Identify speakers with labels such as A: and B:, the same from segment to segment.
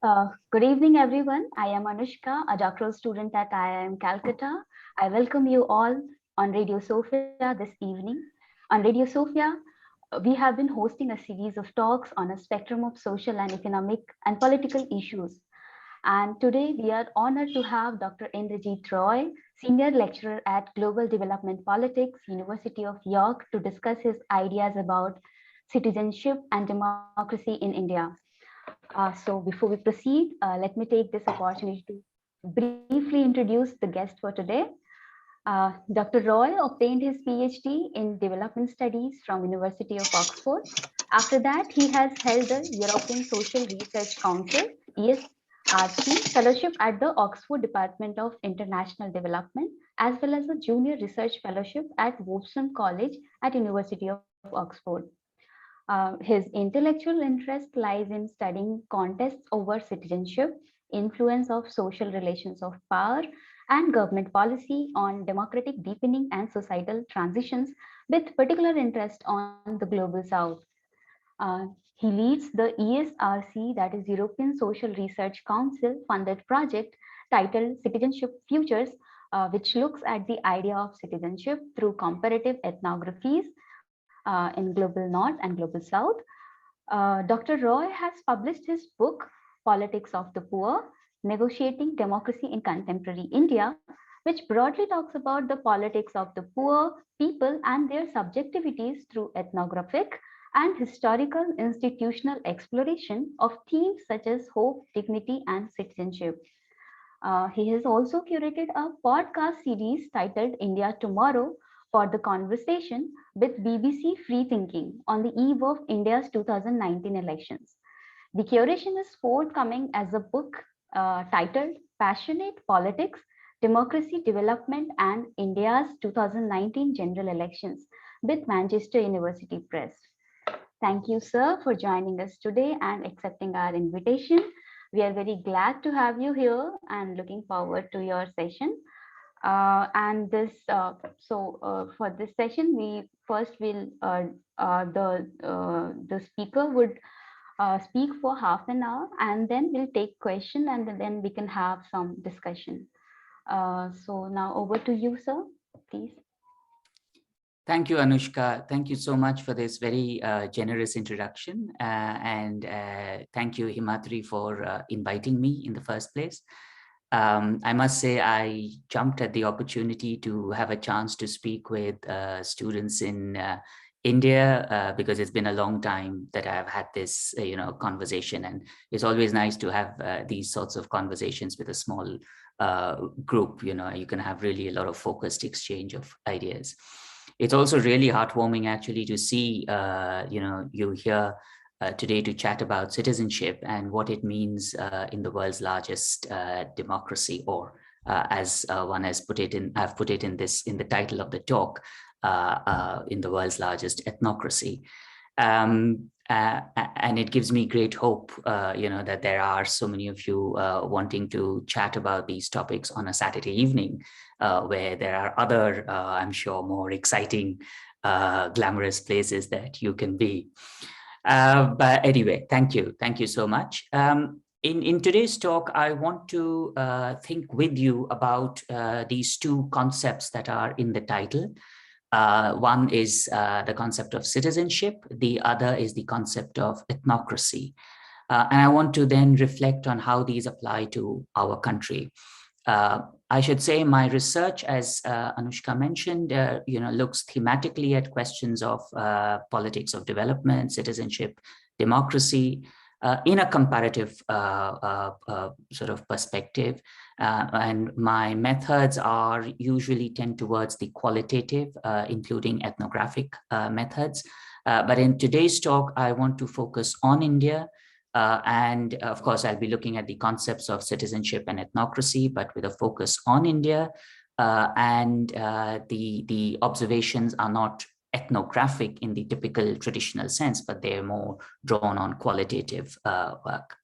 A: Good evening, everyone. I am Anushka, a doctoral student at IIM Calcutta. I welcome you all on Radio Sophia this evening. On Radio Sophia, we have been hosting a series of talks on a spectrum of social and economic and political issues. And today we are honored to have Dr. Indrajit Roy, Senior Lecturer at Global Development Politics, University of York, to discuss his ideas about citizenship and democracy in India. So before we proceed, let me take this opportunity to briefly introduce the guest for today. Dr. Roy obtained his PhD in Development Studies from University of Oxford. After that, he has held the European Social Research Council (ESRC) fellowship at the Oxford Department of International Development, as well as a junior research fellowship at Wolfson College at University of Oxford. His intellectual interest lies in studying contests over citizenship, influence of social relations of power, and government policy on democratic deepening and societal transitions, with particular interest on the global south. He leads the ESRC, that is European Social Research Council funded project titled Citizenship Futures, which looks at the idea of citizenship through comparative ethnographies in Global North and Global South. Dr. Roy has published his book, Politics of the Poor, Negotiating Democracy in Contemporary India, which broadly talks about the politics of the poor people and their subjectivities through ethnographic and historical institutional exploration of themes such as hope, dignity, and citizenship. He has also curated a podcast series titled India Tomorrow for the conversation with BBC Free Thinking on the eve of India's 2019 elections. The curation is forthcoming as a book titled Passionate Politics, Democracy Development and India's 2019 General Elections with Manchester University Press. Thank you, sir, for joining us today and accepting our invitation. We are very glad to have you here and looking forward to your session. And this, for this session, we first will the speaker would speak for half an hour, and then we'll take question, and then we can have some discussion. So now over to you, sir, please.
B: Thank you, Anushka. Thank you so much for this very generous introduction. And thank you, Himatri, for inviting me in the first place. I must say I jumped at the opportunity to have a chance to speak with students in India because it's been a long time that I've had this conversation, and it's always nice to have these sorts of conversations with a small group. You can have really a lot of focused exchange of ideas. It's also really heartwarming actually to see you here today to chat about citizenship and what it means in the world's largest democracy, or as one has put it in, I've put it in the title of the talk, in the world's largest ethnocracy. And it gives me great hope, that there are so many of you wanting to chat about these topics on a Saturday evening, where there are other, I'm sure, more exciting, glamorous places that you can be. But anyway, thank you so much. In today's talk, I want to think with you about these two concepts that are in the title. One is the concept of citizenship, the other is the concept of ethnocracy. And I want to then reflect on how these apply to our country. I should say my research, as Anushka mentioned, looks thematically at questions of politics of development, citizenship, democracy, in a comparative sort of perspective. And my methods are usually tend towards the qualitative, including ethnographic methods. But in today's talk, I want to focus on India. And of course, I'll be looking at the concepts of citizenship and ethnocracy, but with a focus on India. And the observations are not ethnographic in the typical traditional sense, but they're more drawn on qualitative work.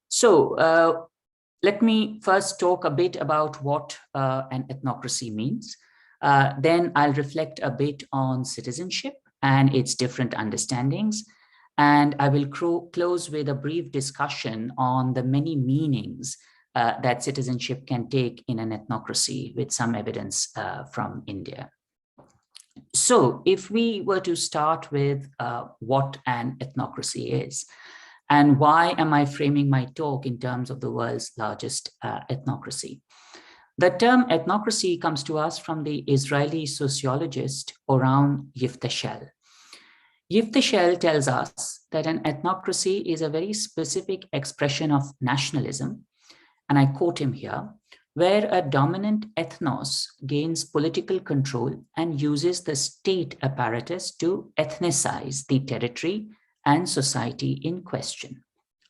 B: So let me first talk a bit about what an ethnocracy means. Then I'll reflect a bit on citizenship and its different understandings. And I will close with a brief discussion on the many meanings that citizenship can take in an ethnocracy, with some evidence from India. So if we were to start with what an ethnocracy is, and why am I framing my talk in terms of the world's largest ethnocracy? The term ethnocracy comes to us from the Israeli sociologist Oran Yiftashel. Yiftashel tells us that an ethnocracy is a very specific expression of nationalism, and I quote him here, where a dominant ethnos gains political control and uses the state apparatus to ethnicize the territory and society in question,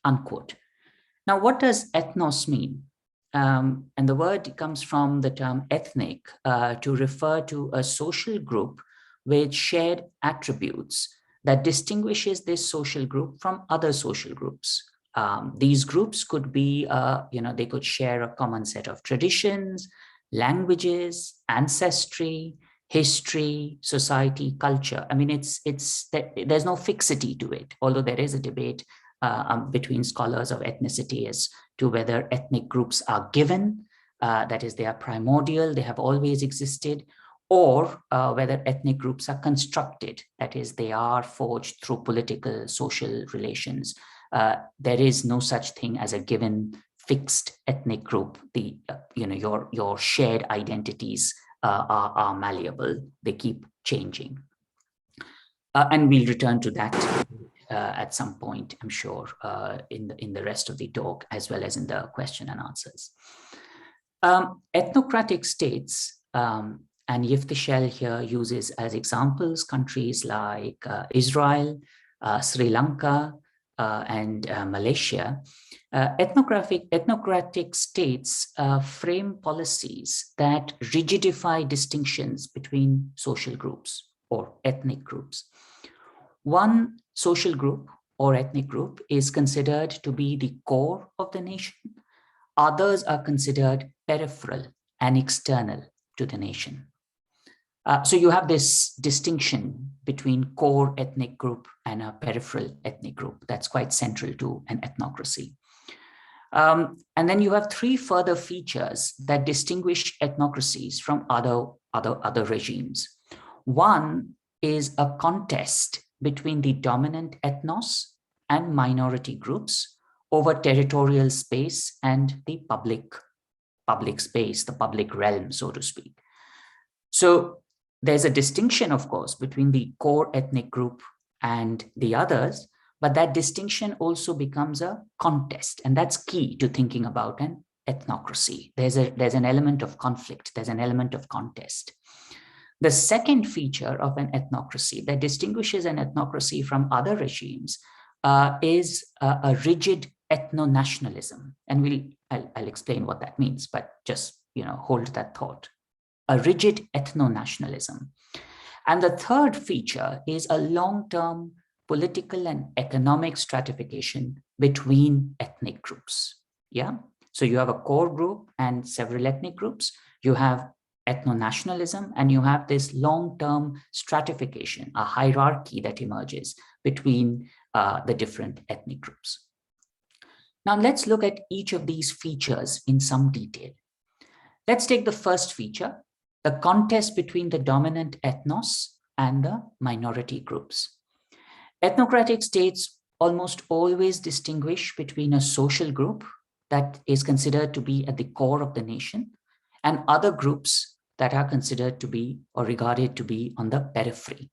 B: unquote. Now, what does ethnos mean? And the word comes from the term ethnic to refer to a social group with shared attributes that distinguishes this social group from other social groups. These groups could be, they could share a common set of traditions, languages, ancestry, history, society, culture. I mean, there's no fixity to it, although there is a debate between scholars of ethnicity as to whether ethnic groups are given, that is, they are primordial, they have always existed, or whether ethnic groups are constructed, that is, they are forged through political, social relations. There is no such thing as a given fixed ethnic group. Your shared identities are malleable, they keep changing. And we'll return to that at some point, I'm sure, in the rest of the talk, as well as in the question and answers. Ethnocratic states, and Yiftashel here uses as examples countries like Israel, Sri Lanka, and Malaysia. Ethnocratic states frame policies that rigidify distinctions between social groups or ethnic groups. One social group or ethnic group is considered to be the core of the nation. Others are considered peripheral and external to the nation. So you have this distinction between core ethnic group and a peripheral ethnic group that's quite central to an ethnocracy. And then you have three further features that distinguish ethnocracies from other regimes. One is a contest between the dominant ethnos and minority groups over territorial space and the public space, the public realm, so to speak. So there's a distinction, of course, between the core ethnic group and the others, but that distinction also becomes a contest, and that's key to thinking about an ethnocracy. There's an element of conflict, there's an element of contest. The second feature of an ethnocracy that distinguishes an ethnocracy from other regimes is a rigid ethno-nationalism, and I'll explain what that means, but just hold that thought. A rigid ethno-nationalism. And the third feature is a long-term political and economic stratification between ethnic groups. Yeah. So you have a core group and several ethnic groups. You have ethno-nationalism, and you have this long-term stratification, a hierarchy that emerges between the different ethnic groups. Now let's look at each of these features in some detail. Let's take the first feature, the contest between the dominant ethnos and the minority groups. Ethnocratic states almost always distinguish between a social group that is considered to be at the core of the nation and other groups that are considered to be or regarded to be on the periphery.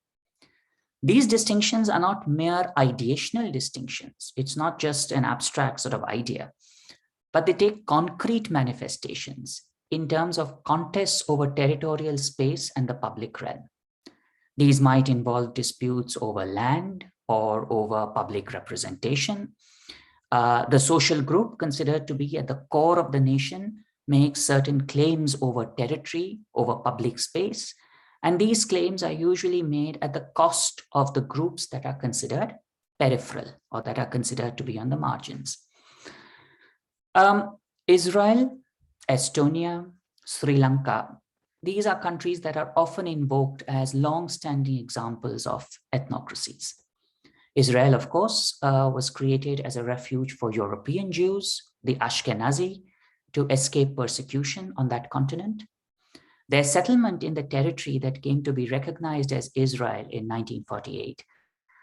B: These distinctions are not mere ideational distinctions. It's not just an abstract sort of idea, but they take concrete manifestations in terms of contests over territorial space and the public realm. These might involve disputes over land or over public representation. The social group considered to be at the core of the nation makes certain claims over territory, over public space, and these claims are usually made at the cost of the groups that are considered peripheral or that are considered to be on the margins. Israel, Estonia, Sri Lanka, these are countries that are often invoked as long-standing examples of ethnocracies. Israel, of course, was created as a refuge for European Jews, the Ashkenazi, to escape persecution on that continent. Their settlement in the territory that came to be recognized as Israel in 1948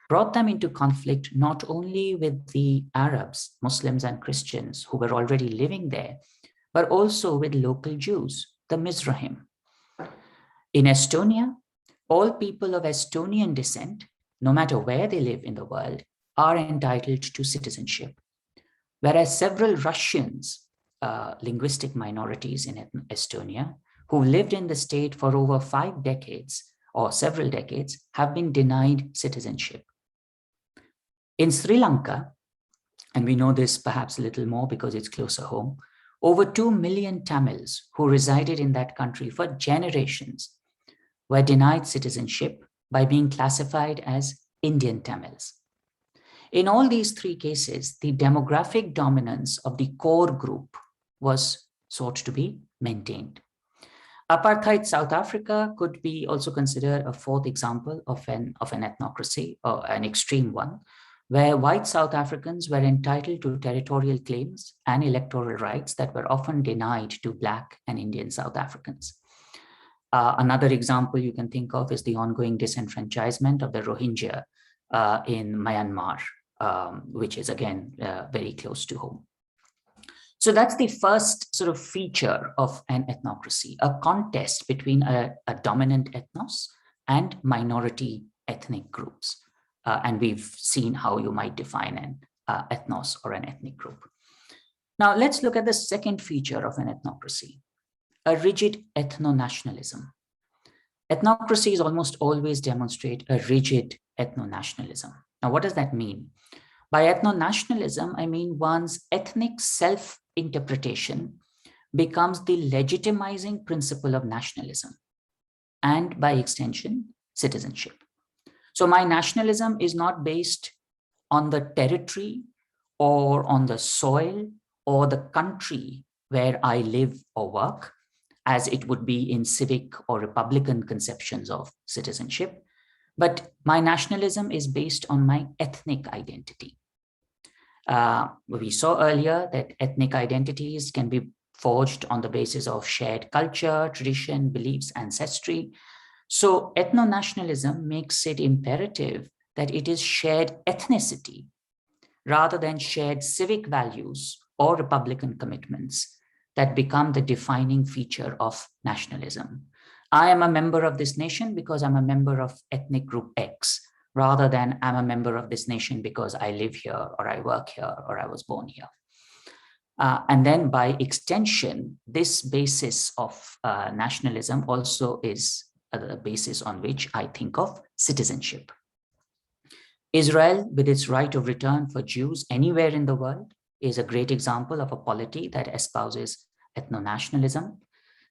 B: brought them into conflict not only with the Arabs, Muslims, and Christians who were already living there, but also with local Jews, the Mizrahim. In Estonia, all people of Estonian descent, no matter where they live in the world, are entitled to citizenship. Whereas several Russians, linguistic minorities in Estonia, who lived in the state for over 5 decades or several decades, have been denied citizenship. In Sri Lanka, and we know this perhaps a little more because it's closer home, over 2 million Tamils who resided in that country for generations were denied citizenship by being classified as Indian Tamils. In all these 3 cases, the demographic dominance of the core group was sought to be maintained. Apartheid South Africa could be also considered a 4th example of an ethnocracy, or an extreme one, where white South Africans were entitled to territorial claims and electoral rights that were often denied to Black and Indian South Africans. Another example you can think of is the ongoing disenfranchisement of the Rohingya in Myanmar, which is again very close to home. So that's the first sort of feature of an ethnocracy, a contest between a dominant ethnos and minority ethnic groups. And we've seen how you might define an ethnos or an ethnic group. Now let's look at the second feature of an ethnocracy, a rigid ethno-nationalism. Ethnocracies almost always demonstrate a rigid ethno-nationalism. Now what does that mean? By ethno-nationalism, I mean one's ethnic self-interpretation becomes the legitimizing principle of nationalism and, by extension, citizenship. So my nationalism is not based on the territory or on the soil or the country where I live or work, as it would be in civic or republican conceptions of citizenship, but my nationalism is based on my ethnic identity. We saw earlier that ethnic identities can be forged on the basis of shared culture, tradition, beliefs, ancestry. So ethno-nationalism makes it imperative that it is shared ethnicity rather than shared civic values or republican commitments that become the defining feature of nationalism. I am a member of this nation because I'm a member of ethnic group X, rather than I'm a member of this nation because I live here or I work here or I was born here. And then by extension, this basis of nationalism also is the basis on which I think of citizenship. Israel, with its right of return for Jews anywhere in the world, is a great example of a polity that espouses ethno-nationalism.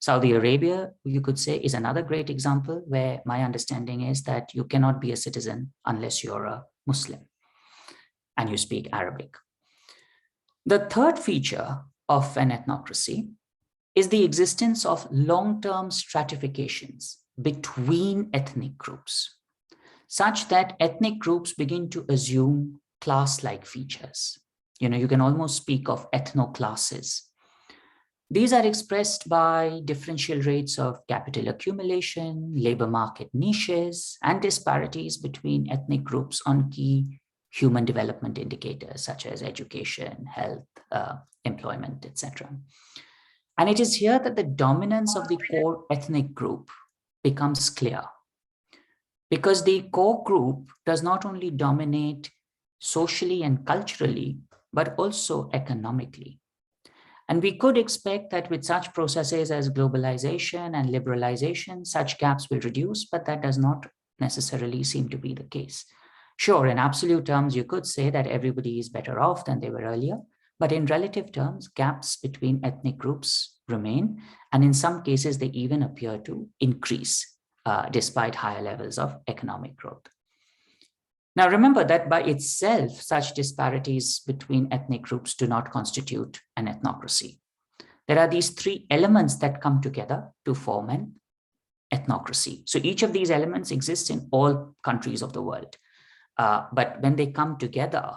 B: Saudi Arabia, you could say, is another great example where my understanding is that you cannot be a citizen unless you're a Muslim and you speak Arabic. The third feature of an ethnocracy is the existence of long-term stratifications between ethnic groups, such that ethnic groups begin to assume class-like features. You can almost speak of ethno-classes. These are expressed by differential rates of capital accumulation, labor market niches, and disparities between ethnic groups on key human development indicators such as education, health, employment, etc. And it is here that the dominance of the core ethnic group becomes clear, because the core group does not only dominate socially and culturally, but also economically. And we could expect that with such processes as globalization and liberalization, such gaps will reduce, but that does not necessarily seem to be the case. Sure, in absolute terms, you could say that everybody is better off than they were earlier, but in relative terms, gaps between ethnic groups remain, and in some cases, they even appear to increase despite higher levels of economic growth. Now, remember that by itself, such disparities between ethnic groups do not constitute an ethnocracy. There are these 3 elements that come together to form an ethnocracy. So each of these elements exists in all countries of the world. But when they come together,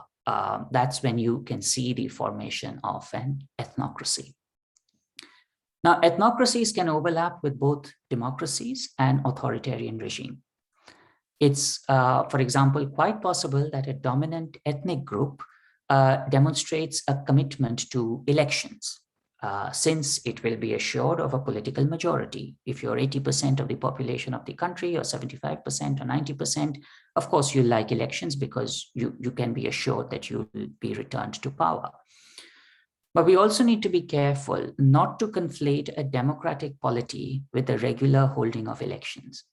B: that's when you can see the formation of an ethnocracy. Now, ethnocracies can overlap with both democracies and authoritarian regime. It's, for example, quite possible that a dominant ethnic group demonstrates a commitment to elections, since it will be assured of a political majority. If you're 80% of the population of the country, or 75% or 90%, of course, you like elections because you can be assured that you will be returned to power. But we also need to be careful not to conflate a democratic polity with the regular holding of elections.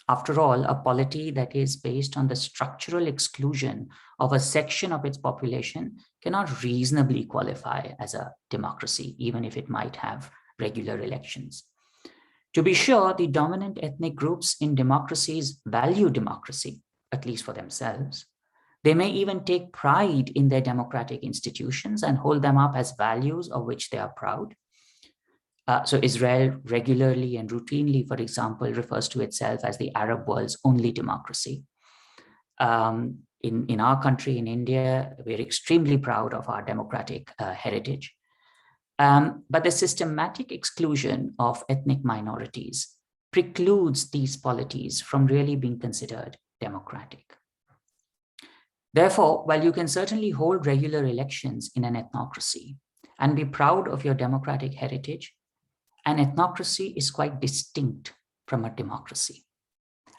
B: After all, a polity that is based on the structural exclusion of a section of its population cannot reasonably qualify as a democracy, even if it might have regular elections. To be sure, the dominant ethnic groups in democracies value democracy, at least for themselves. They may even take pride in their democratic institutions and hold them up as values of which they are proud. So Israel regularly and routinely, for example, refers to itself as the Arab world's only democracy. In our country, in India, we're extremely proud of our democratic heritage. But the systematic exclusion of ethnic minorities precludes these polities from really being considered democratic. Therefore, while you can certainly hold regular elections in an ethnocracy and be proud of your democratic heritage, an ethnocracy is quite distinct from a democracy.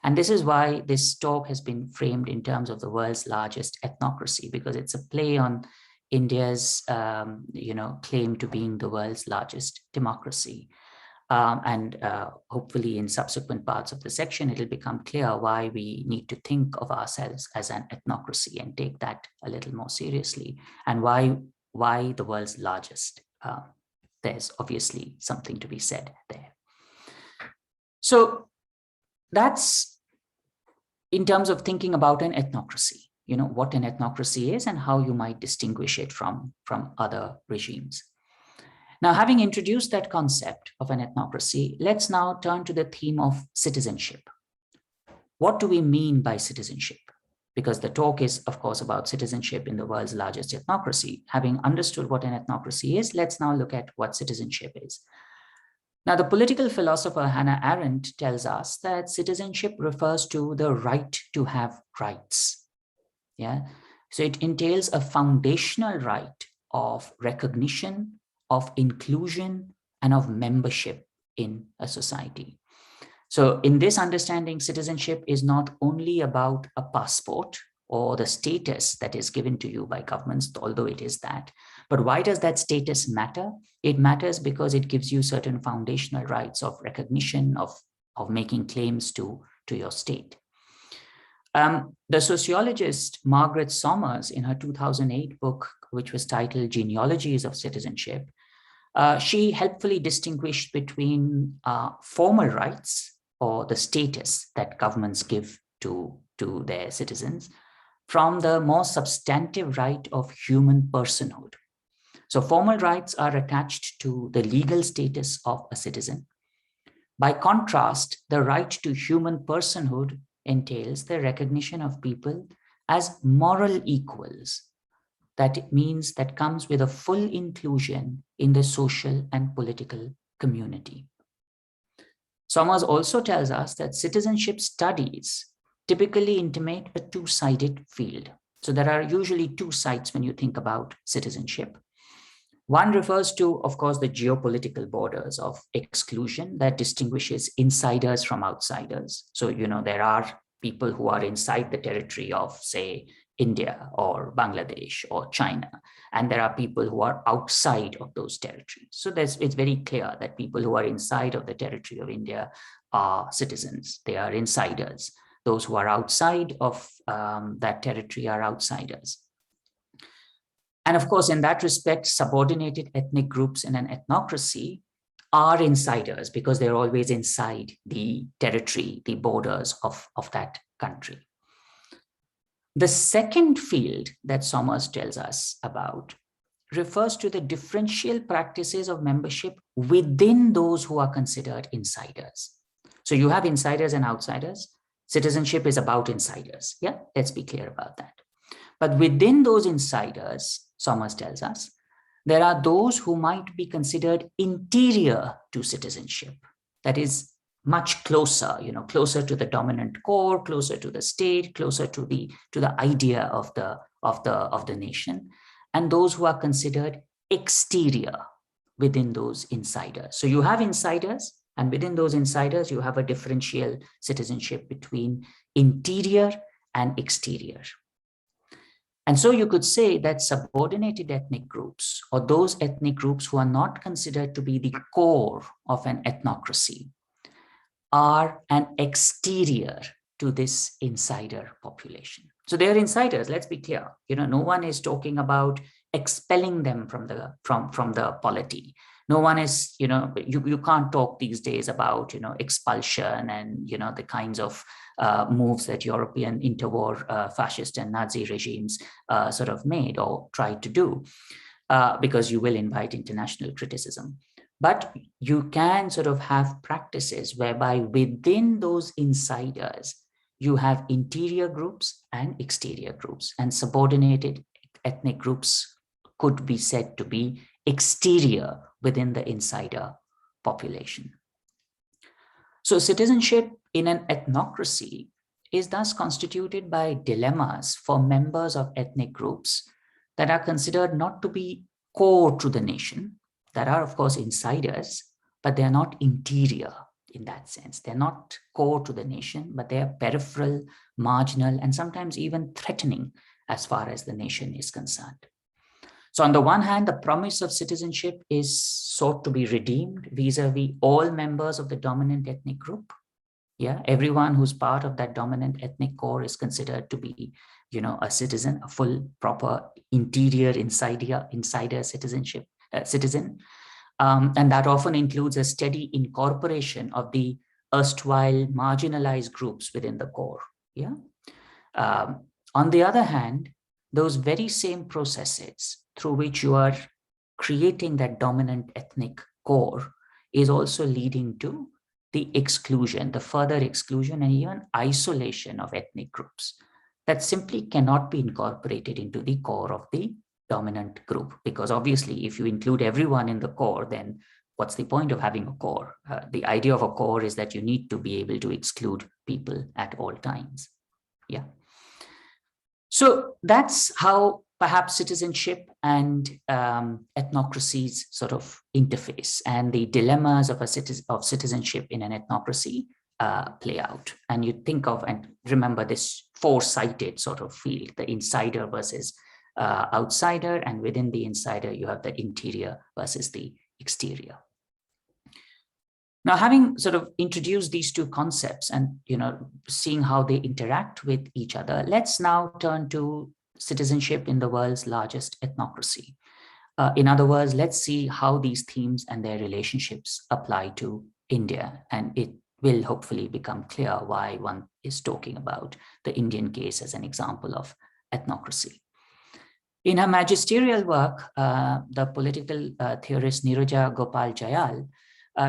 B: And this is why this talk has been framed in terms of the world's largest ethnocracy, because it's a play on India's claim to being the world's largest democracy. Hopefully in subsequent parts of the section, it'll become clear why we need to think of ourselves as an ethnocracy and take that a little more seriously, and why the world's largest. There's obviously something to be said there. So that's in terms of thinking about an ethnocracy, what an ethnocracy is and how you might distinguish it from other regimes. Now, having introduced that concept of an ethnocracy, let's now turn to the theme of citizenship. What do we mean by citizenship? Because the talk is, of course, about citizenship in the world's largest ethnocracy. Having understood what an ethnocracy is, let's now look at what citizenship is. Now, the political philosopher Hannah Arendt tells us that citizenship refers to the right to have rights. Yeah, so it entails a foundational right of recognition, of inclusion, and of membership in a society. So in this understanding, citizenship is not only about a passport or the status that is given to you by governments, although it is that. But why does that status matter? It matters because it gives you certain foundational rights of recognition, of making claims to your state. The sociologist Margaret Somers, in her 2008 book, which was titled Genealogies of Citizenship, she helpfully distinguished between formal rights, or the status that governments give to their citizens, from the more substantive right of human personhood. So formal rights are attached to the legal status of a citizen. By contrast, the right to human personhood entails the recognition of people as moral equals. That means that comes with a full inclusion in the social and political community. Somers also tells us that citizenship studies typically intimate a two-sided field. So there are usually two sides when you think about citizenship. One refers to, of course, the geopolitical borders of exclusion that distinguishes insiders from outsiders. So, there are people who are inside the territory of, say, India or Bangladesh or China, and there are people who are outside of those territories. So it's very clear that people who are inside of the territory of India are citizens. They are insiders. Those who are outside of that territory are outsiders. And of course, in that respect, subordinated ethnic groups in an ethnocracy are insiders because they're always inside the territory, the borders of that country. The second field that Somers tells us about refers to the differential practices of membership within those who are considered insiders. So you have insiders and outsiders. Citizenship is about insiders. Yeah, let's be clear about that. But within those insiders, Somers tells us, there are those who might be considered interior to citizenship. That is much closer, closer to the dominant core, closer to the state, closer to the idea of the nation, and those who are considered exterior within those insiders. So you have insiders, and within those insiders, you have a differential citizenship between interior and exterior. And so you could say that subordinated ethnic groups, or those ethnic groups who are not considered to be the core of an ethnocracy, are an exterior to this insider population. So they are insiders, let's be clear. No one is talking about expelling them from the polity. No one is, you can't talk these days about, expulsion and, the kinds of moves that European interwar fascist and Nazi regimes sort of made or tried to do, because you will invite international criticism. But you can sort of have practices whereby within those insiders, you have interior groups and exterior groups, and subordinated ethnic groups could be said to be exterior within the insider population. So citizenship in an ethnocracy is thus constituted by dilemmas for members of ethnic groups that are considered not to be core to the nation, that are, of course, insiders, but they're not interior in that sense. They're not core to the nation, but they are peripheral, marginal, and sometimes even threatening as far as the nation is concerned. So on the one hand, the promise of citizenship is sought to be redeemed vis-a-vis all members of the dominant ethnic group. Yeah, everyone who's part of that dominant ethnic core is considered to be, a citizen, a full, proper, interior, insider citizenship. Citizen, and that often includes a steady incorporation of the erstwhile marginalized groups within the core. Yeah. On the other hand, those very same processes through which you are creating that dominant ethnic core is also leading to the exclusion, the further exclusion and even isolation of ethnic groups that simply cannot be incorporated into the core of the dominant group, because obviously if you include everyone in the core, then what's the point of having a core? The idea of a core is that you need to be able to exclude people at all times. Yeah. So that's how perhaps citizenship and ethnocracies sort of interface, and the dilemmas of citizenship in an ethnocracy play out. And you think of and remember this four-sided sort of field, the insider versus outsider, and within the insider, you have the interior versus the exterior. Now, having sort of introduced these two concepts and, seeing how they interact with each other, let's now turn to citizenship in the world's largest ethnocracy. In other words, let's see how these themes and their relationships apply to India, and it will hopefully become clear why one is talking about the Indian case as an example of ethnocracy. In her magisterial work, the political theorist Neeraja Gopal Jayal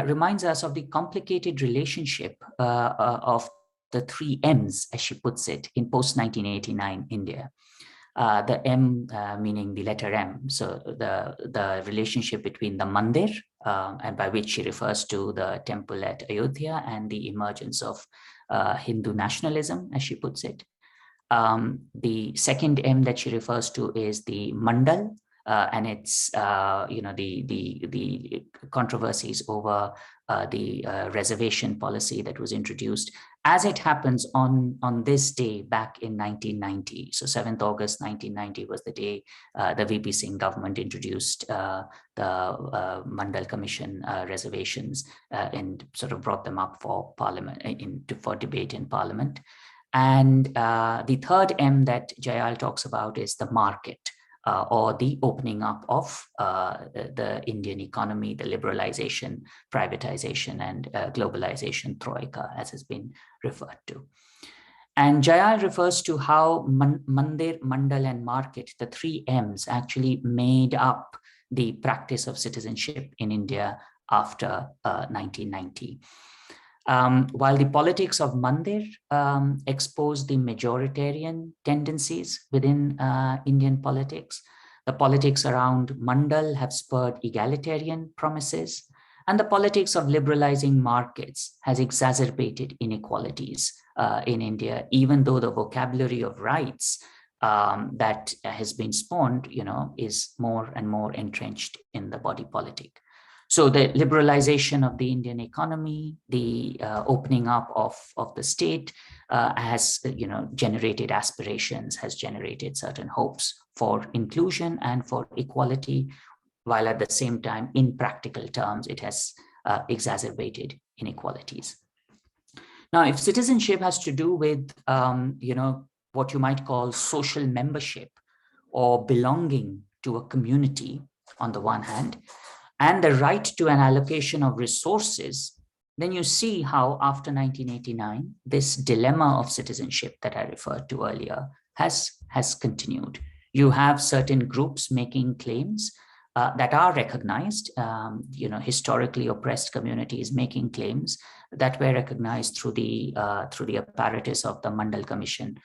B: reminds us of the complicated relationship of the three M's, as she puts it, in post-1989 India. The M meaning the letter M, so the relationship between the mandir, and by which she refers to the temple at Ayodhya, and the emergence of Hindu nationalism, as she puts it. The second M that she refers to is the mandal, and it's the controversies over the reservation policy that was introduced, as it happens on this day back in 1990. So 7th August 1990 was the day the VP Singh government introduced the Mandal Commission reservations and sort of brought them up for parliament for debate in parliament. And the third M that Jayal talks about is the market, or the opening up of the Indian economy, the liberalization, privatization, and globalization troika, as has been referred to. And Jayal refers to how mandir, mandal, and market, the three M's, actually made up the practice of citizenship in India after 1990. While the politics of Mandir exposed the majoritarian tendencies within Indian politics, the politics around Mandal have spurred egalitarian promises, and the politics of liberalizing markets has exacerbated inequalities in India, even though the vocabulary of rights that has been spawned, is more and more entrenched in the body politic. So the liberalization of the Indian economy, the opening up of the state has generated aspirations, has generated certain hopes for inclusion and for equality, while at the same time, in practical terms, it has exacerbated inequalities. Now, if citizenship has to do with what you might call social membership or belonging to a community on the one hand, and the right to an allocation of resources, then you see how after 1989, this dilemma of citizenship that I referred to earlier has continued. You have certain groups making claims that are recognized, historically oppressed communities making claims that were recognized through the apparatus of the Mandal Commission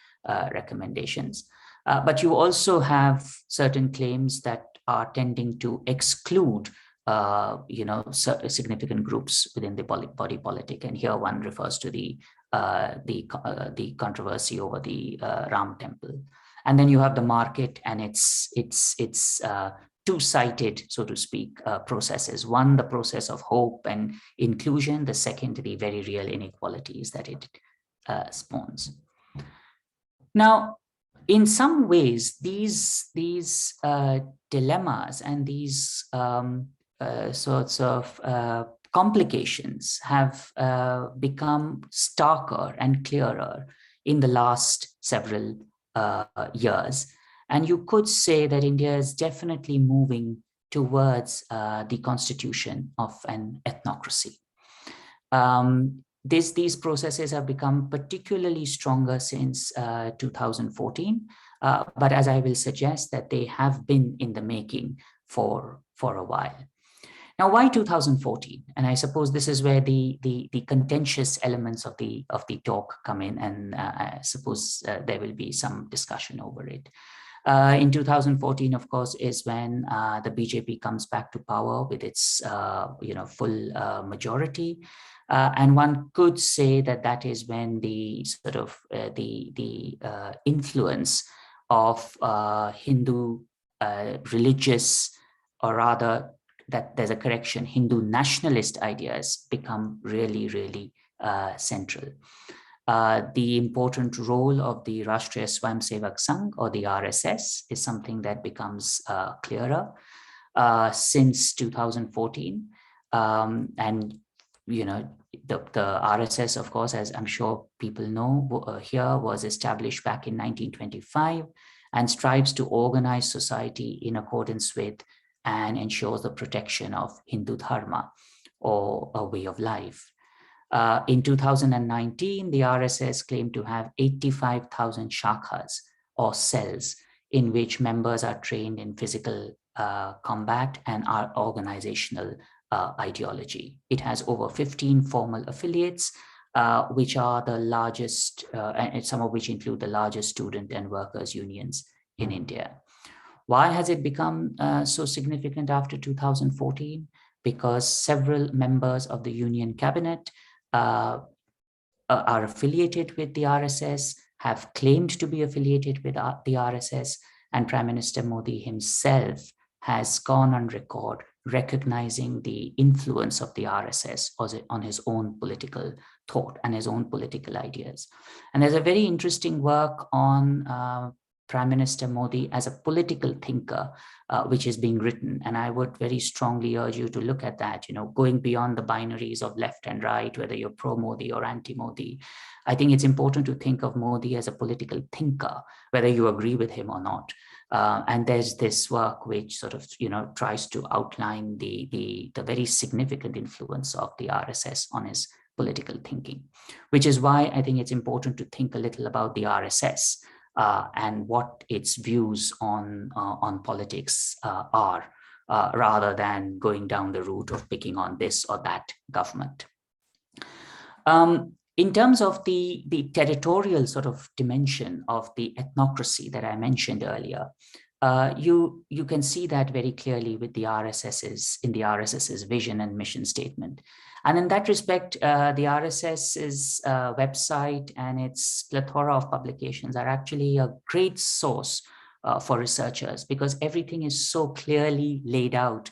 B: recommendations. But you also have certain claims that are tending to exclude significant groups within the body politic, and here one refers to the controversy over the Ram Temple, and then you have the market and its two-sided, so to speak, processes. One, the process of hope and inclusion; the second, the very real inequalities that it spawns. Now, in some ways, these dilemmas and these sorts of complications have become starker and clearer in the last several years. And you could say that India is definitely moving towards the constitution of an ethnocracy. These processes have become particularly stronger since 2014, but as I will suggest that they have been in the making for a while. Now, why 2014? And I suppose this is where the contentious elements of the talk come in, and I suppose there will be some discussion over it. In 2014, of course, is when the BJP comes back to power with its full majority, and one could say that is when the sort of the influence of Hindu religious, or rather, that there's a correction, Hindu nationalist ideas become really, really central. The important role of the Rashtriya Swayamsevak Sangh, or the RSS, is something that becomes clearer since 2014. And, the RSS, of course, as I'm sure people know here, was established back in 1925 and strives to organize society in accordance with and ensures the protection of Hindu Dharma, or a way of life. In 2019, the RSS claimed to have 85,000 shakhas, or cells, in which members are trained in physical combat and our organizational ideology. It has over 15 formal affiliates, which are the largest, and some of which include the largest student and workers' unions in India. Why has it become so significant after 2014? Because several members of the Union Cabinet are affiliated with the RSS, have claimed to be affiliated with the RSS, and Prime Minister Modi himself has gone on record recognizing the influence of the RSS on his own political thought and his own political ideas. And there's a very interesting work on Prime Minister Modi as a political thinker, which is being written. And I would very strongly urge you to look at that, going beyond the binaries of left and right, whether you're pro-Modi or anti-Modi. I think it's important to think of Modi as a political thinker, whether you agree with him or not. And there's this work which sort of, tries to outline the very significant influence of the RSS on his political thinking, which is why I think it's important to think a little about the RSS. And what its views on politics are, rather than going down the route of picking on this or that government. In terms of the territorial sort of dimension of the ethnocracy that I mentioned earlier, you can see that very clearly with the RSS's vision and mission statement. And in that respect, the RSS's website and its plethora of publications are actually a great source for researchers, because everything is so clearly laid out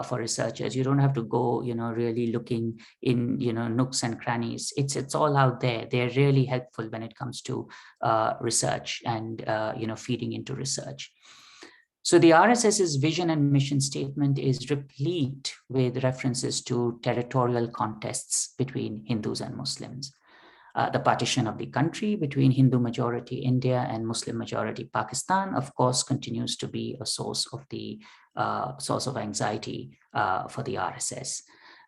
B: for researchers. You don't have to go, really looking in, nooks and crannies. It's all out there. They're really helpful when it comes to research and, feeding into research. So the RSS's vision and mission statement is replete with references to territorial contests between Hindus and Muslims. The partition of the country between Hindu majority India and Muslim majority Pakistan, of course, continues to be a source of anxiety for the RSS.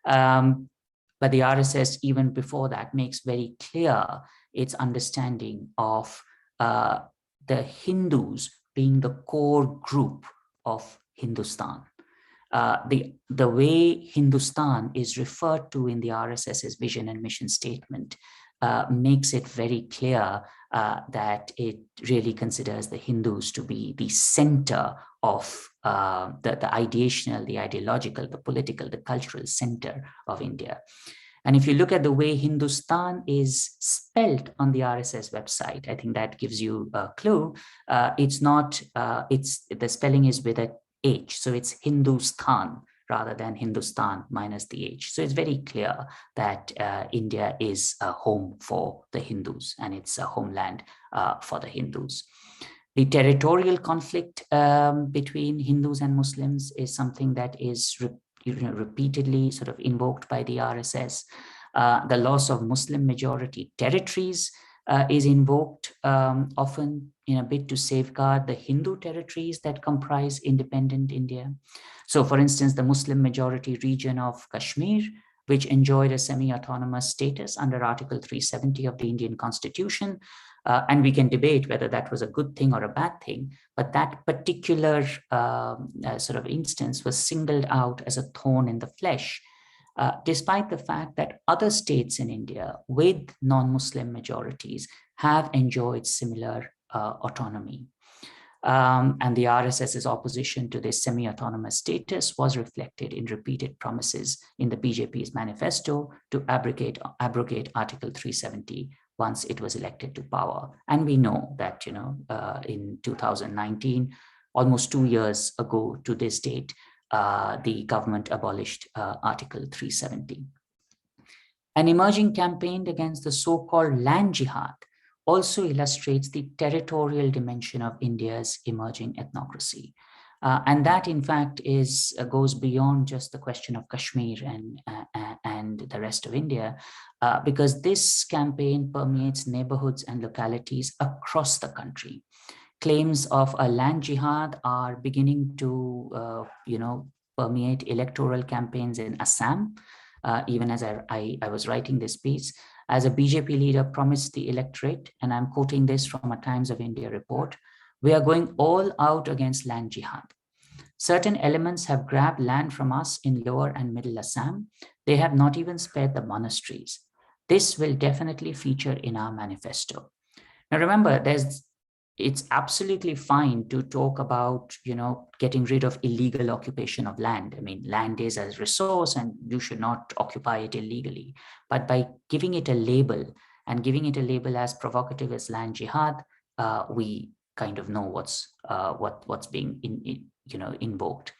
B: But the RSS, even before that, makes very clear its understanding of the Hindus being the core group of Hindustan. The way Hindustan is referred to in the RSS's vision and mission statement makes it very clear that it really considers the Hindus to be the center of the ideational, the ideological, the political, the cultural center of India. And if you look at the way Hindustan is spelt on the RSS website, I think that gives you a clue. The spelling is with an H, so it's Hindustan rather than Hindustan minus the H. So it's very clear that India is a home for the Hindus, and it's a homeland for the Hindus. The territorial conflict between Hindus and Muslims is something that is repeatedly sort of invoked by the RSS. The loss of Muslim majority territories is invoked often in a bid to safeguard the Hindu territories that comprise independent India. So for instance, the Muslim majority region of Kashmir, which enjoyed a semi-autonomous status under Article 370 of the Indian Constitution, and we can debate whether that was a good thing or a bad thing, but that particular sort of instance was singled out as a thorn in the flesh, despite the fact that other states in India with non-Muslim majorities have enjoyed similar autonomy. And the RSS's opposition to this semi-autonomous status was reflected in repeated promises in the BJP's manifesto to abrogate Article 370 once it was elected to power. And we know that, in 2019, almost 2 years ago to this date, the government abolished Article 370. An emerging campaign against the so-called land jihad also illustrates the territorial dimension of India's emerging ethnocracy. And that, in fact, goes beyond just the question of Kashmir and the rest of India, because this campaign permeates neighborhoods and localities across the country. Claims of a land jihad are beginning to, permeate electoral campaigns in Assam. Even as I was writing this piece, as a BJP leader promised the electorate, and I'm quoting this from a Times of India report, "We are going all out against land jihad. Certain elements have grabbed land from us in lower and middle Assam. They have not even spared the monasteries. This will definitely feature in our manifesto." Now remember, it's absolutely fine to talk about, getting rid of illegal occupation of land. I mean, land is a resource and you should not occupy it illegally. But by giving it a label and giving it a label as provocative as land jihad, we kind of know what's being invoked.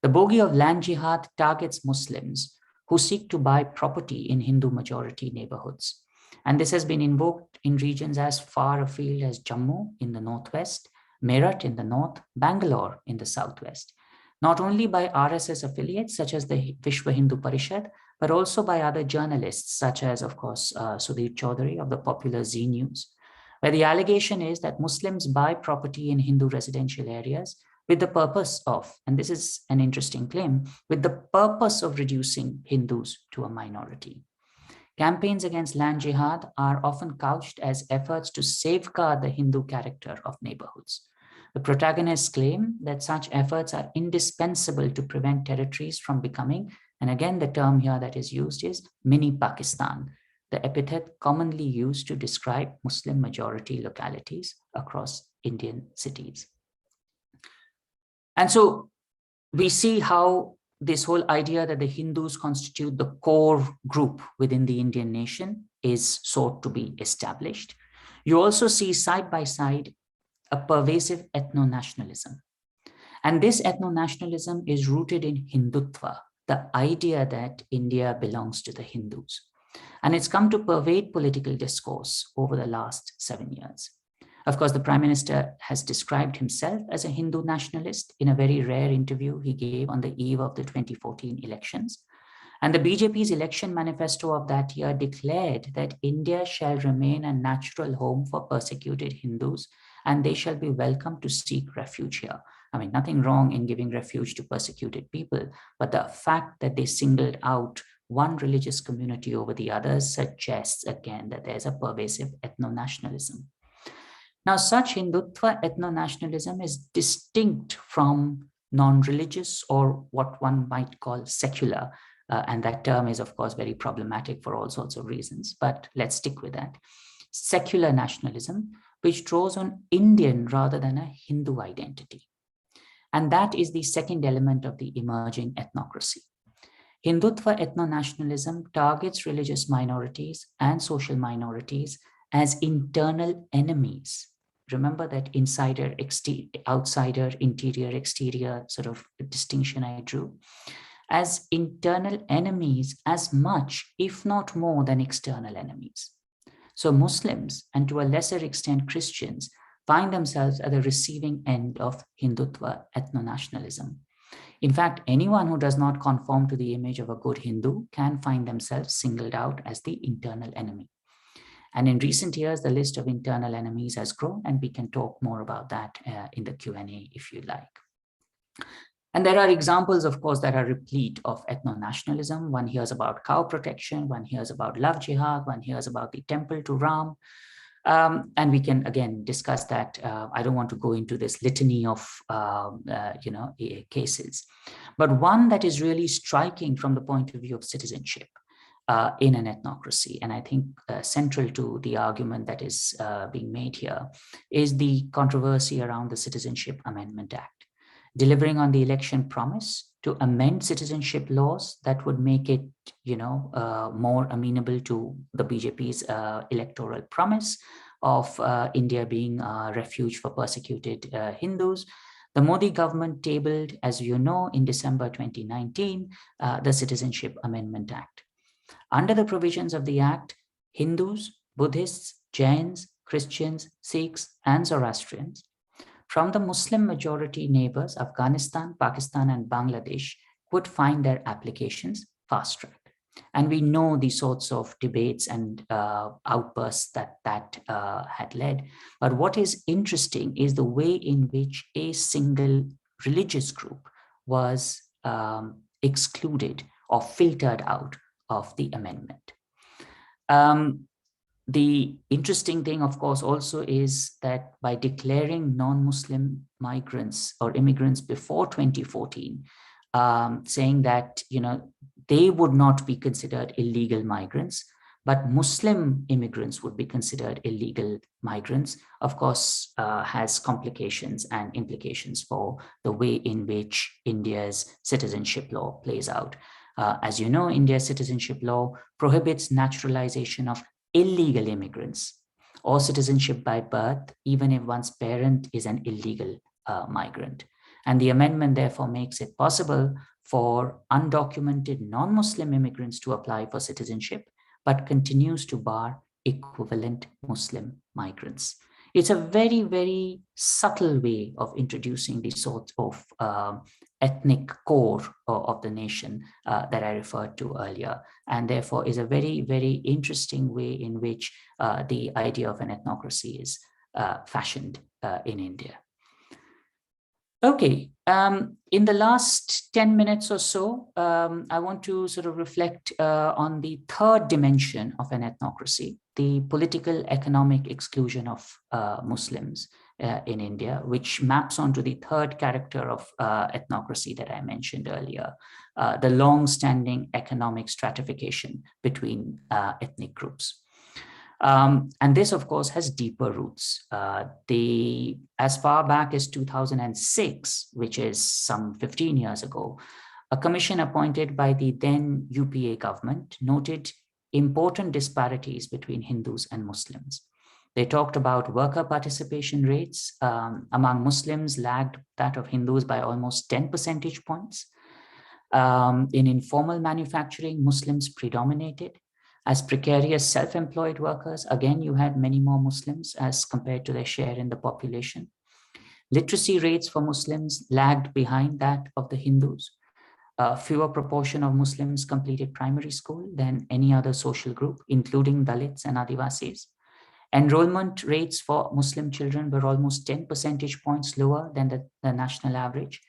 B: The bogey of land jihad targets Muslims who seek to buy property in Hindu majority neighborhoods. And this has been invoked in regions as far afield as Jammu in the northwest, Meerut in the north, Bangalore in the southwest. Not only by RSS affiliates such as the Vishwa Hindu Parishad, but also by other journalists such as, of course, Sudhir Chaudhary of the popular Zee News, where the allegation is that Muslims buy property in Hindu residential areas with the purpose of, and this is an interesting claim, with the purpose of reducing Hindus to a minority. Campaigns against land jihad are often couched as efforts to safeguard the Hindu character of neighborhoods. The protagonists claim that such efforts are indispensable to prevent territories from becoming, and again the term here that is used is mini Pakistan, the epithet commonly used to describe Muslim majority localities across Indian cities. And so we see how this whole idea that the Hindus constitute the core group within the Indian nation is sought to be established. You also see side by side a pervasive ethno-nationalism. And this ethno-nationalism is rooted in Hindutva, the idea that India belongs to the Hindus. And it's come to pervade political discourse over the last 7 years. Of course, the Prime Minister has described himself as a Hindu nationalist in a very rare interview he gave on the eve of the 2014 elections. And the BJP's election manifesto of that year declared that India shall remain a natural home for persecuted Hindus, and they shall be welcome to seek refuge here. I mean, nothing wrong in giving refuge to persecuted people, but the fact that they singled out one religious community over the others suggests again that there's a pervasive ethno-nationalism. Now, such Hindutva ethno-nationalism is distinct from non-religious, or what one might call secular, and that term is, of course, very problematic for all sorts of reasons, but let's stick with that. Secular nationalism, which draws on Indian rather than a Hindu identity. And that is the second element of the emerging ethnocracy. Hindutva ethno-nationalism targets religious minorities and social minorities as internal enemies. Remember that insider, outsider, interior, exterior sort of distinction I drew, as internal enemies as much, if not more, than external enemies. So Muslims, and to a lesser extent Christians, find themselves at the receiving end of Hindutva ethno-nationalism. In fact, anyone who does not conform to the image of a good Hindu can find themselves singled out as the internal enemy. And in recent years, the list of internal enemies has grown, and we can talk more about that in the Q&A if you like. And there are examples, of course, that are replete of ethno-nationalism. One hears about cow protection, one hears about love jihad, one hears about the temple to Ram. And we can, again, discuss that. I don't want to go into this litany of cases. But one that is really striking from the point of view of citizenship in an ethnocracy, and I think central to the argument that is being made here, is the controversy around the Citizenship Amendment Act, delivering on the election promise to amend citizenship laws that would make it, more amenable to the BJP's electoral promise of India being a refuge for persecuted Hindus. The Modi government tabled, as you know, in December 2019, the Citizenship Amendment Act. Under the provisions of the Act, Hindus, Buddhists, Jains, Christians, Sikhs, and Zoroastrians from the Muslim majority neighbors, Afghanistan, Pakistan, and Bangladesh, could find their applications fast-tracked. And we know the sorts of debates and outbursts that had led. But what is interesting is the way in which a single religious group was excluded or filtered out of the amendment. The interesting thing, of course, also is that by declaring non-Muslim migrants or immigrants before 2014, saying that they would not be considered illegal migrants, but Muslim immigrants would be considered illegal migrants, of course, has complications and implications for the way in which India's citizenship law plays out. As you know, India's citizenship law prohibits naturalization of illegal immigrants or citizenship by birth, even if one's parent is an illegal migrant. And the amendment therefore makes it possible for undocumented non-Muslim immigrants to apply for citizenship, but continues to bar equivalent Muslim migrants. It's a very, very subtle way of introducing the sort of ethnic core of the nation that I referred to earlier, and therefore is a very, very interesting way in which the idea of an ethnocracy is fashioned in India. Okay, in the last 10 minutes or so, I want to sort of reflect on the third dimension of an ethnocracy, the political economic exclusion of Muslims in India, which maps onto the third character of ethnocracy that I mentioned earlier, the long-standing economic stratification between ethnic groups. And this, of course, has deeper roots. As far back as 2006, which is some 15 years ago, a commission appointed by the then UPA government noted important disparities between Hindus and Muslims. They talked about worker participation rates among Muslims lagged that of Hindus by almost 10 percentage points. In informal manufacturing, Muslims predominated. As precarious self-employed workers, again, you had many more Muslims as compared to their share in the population. Literacy rates for Muslims lagged behind that of the Hindus. A fewer proportion of Muslims completed primary school than any other social group, including Dalits and Adivasis. Enrollment rates for Muslim children were almost 10 percentage points lower than the national average.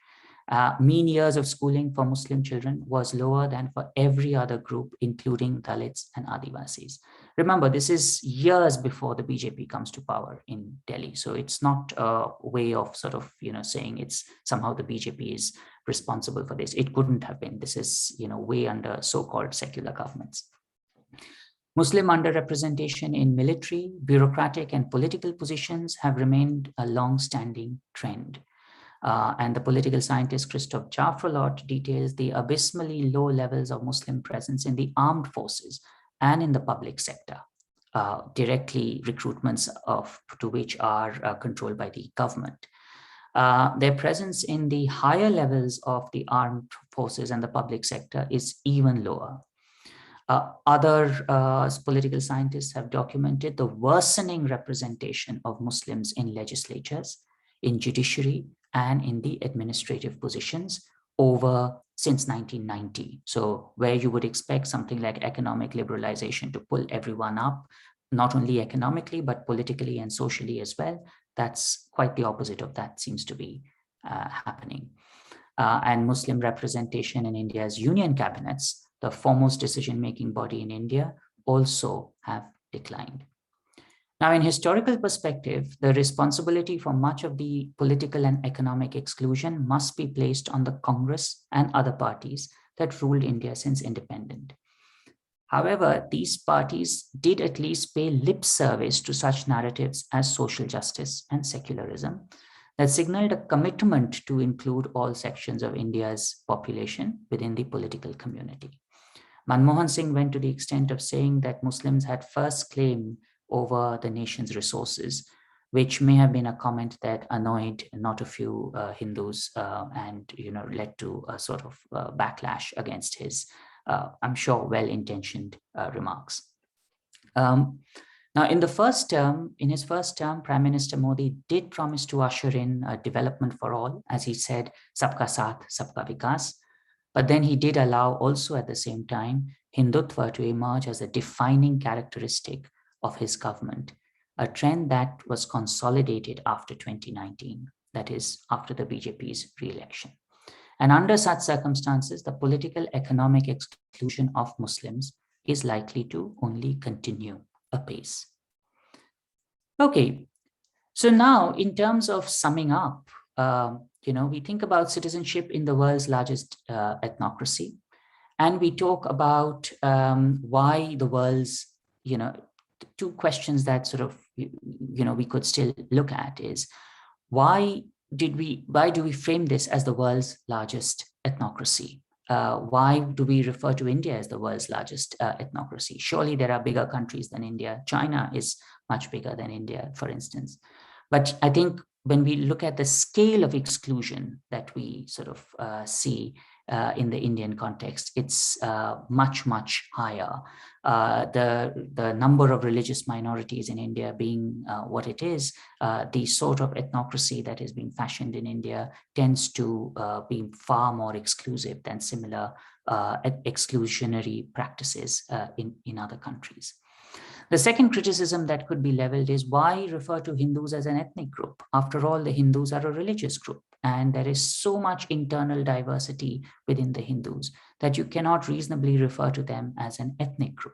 B: Mean years of schooling for Muslim children was lower than for every other group, including Dalits and Adivasis. Remember, this is years before the BJP comes to power in Delhi. So it's not a way of sort of, saying it's somehow the BJP is responsible for this. It couldn't have been. This is, way under so-called secular governments. Muslim underrepresentation in military, bureaucratic, and political positions have remained a long-standing trend. And the political scientist Christoph Jaffrelot details the abysmally low levels of Muslim presence in the armed forces and in the public sector, directly recruitments to which are controlled by the government. Their presence in the higher levels of the armed forces and the public sector is even lower. Other political scientists have documented the worsening representation of Muslims in legislatures, in judiciary, and in the administrative positions since 1990. So where you would expect something like economic liberalization to pull everyone up, not only economically, but politically and socially as well, that's quite the opposite of that seems to be happening. And Muslim representation in India's union cabinets, the foremost decision-making body in India, also have declined. Now, in historical perspective, the responsibility for much of the political and economic exclusion must be placed on the Congress and other parties that ruled India since independence. However, these parties did at least pay lip service to such narratives as social justice and secularism that signaled a commitment to include all sections of India's population within the political community. Manmohan Singh went to the extent of saying that Muslims had first claim over the nation's resources, which may have been a comment that annoyed not a few Hindus and led to a sort of backlash against his, I'm sure, well-intentioned remarks. Now, in his first term, Prime Minister Modi did promise to usher in development for all, as he said, "Sabka Saath, Sabka Vikas." But then he did allow also at the same time Hindutva to emerge as a defining characteristic of his government, a trend that was consolidated after 2019, that is, after the BJP's re-election. And under such circumstances, the political economic exclusion of Muslims is likely to only continue apace. Okay, so now in terms of summing up, we think about citizenship in the world's largest ethnocracy, and we talk about why the world's, two questions that sort of, we could still look at is why do we frame this as the world's largest ethnocracy? Why do we refer to India as the world's largest ethnocracy? Surely there are bigger countries than India. China is much bigger than India, for instance. But I think when we look at the scale of exclusion that we sort of see in the Indian context, it's much, much higher. The number of religious minorities in India being what it is, the sort of ethnocracy that is being fashioned in India tends to be far more exclusive than similar exclusionary practices in other countries. The second criticism that could be leveled is why refer to Hindus as an ethnic group? After all, the Hindus are a religious group, and there is so much internal diversity within the Hindus that you cannot reasonably refer to them as an ethnic group.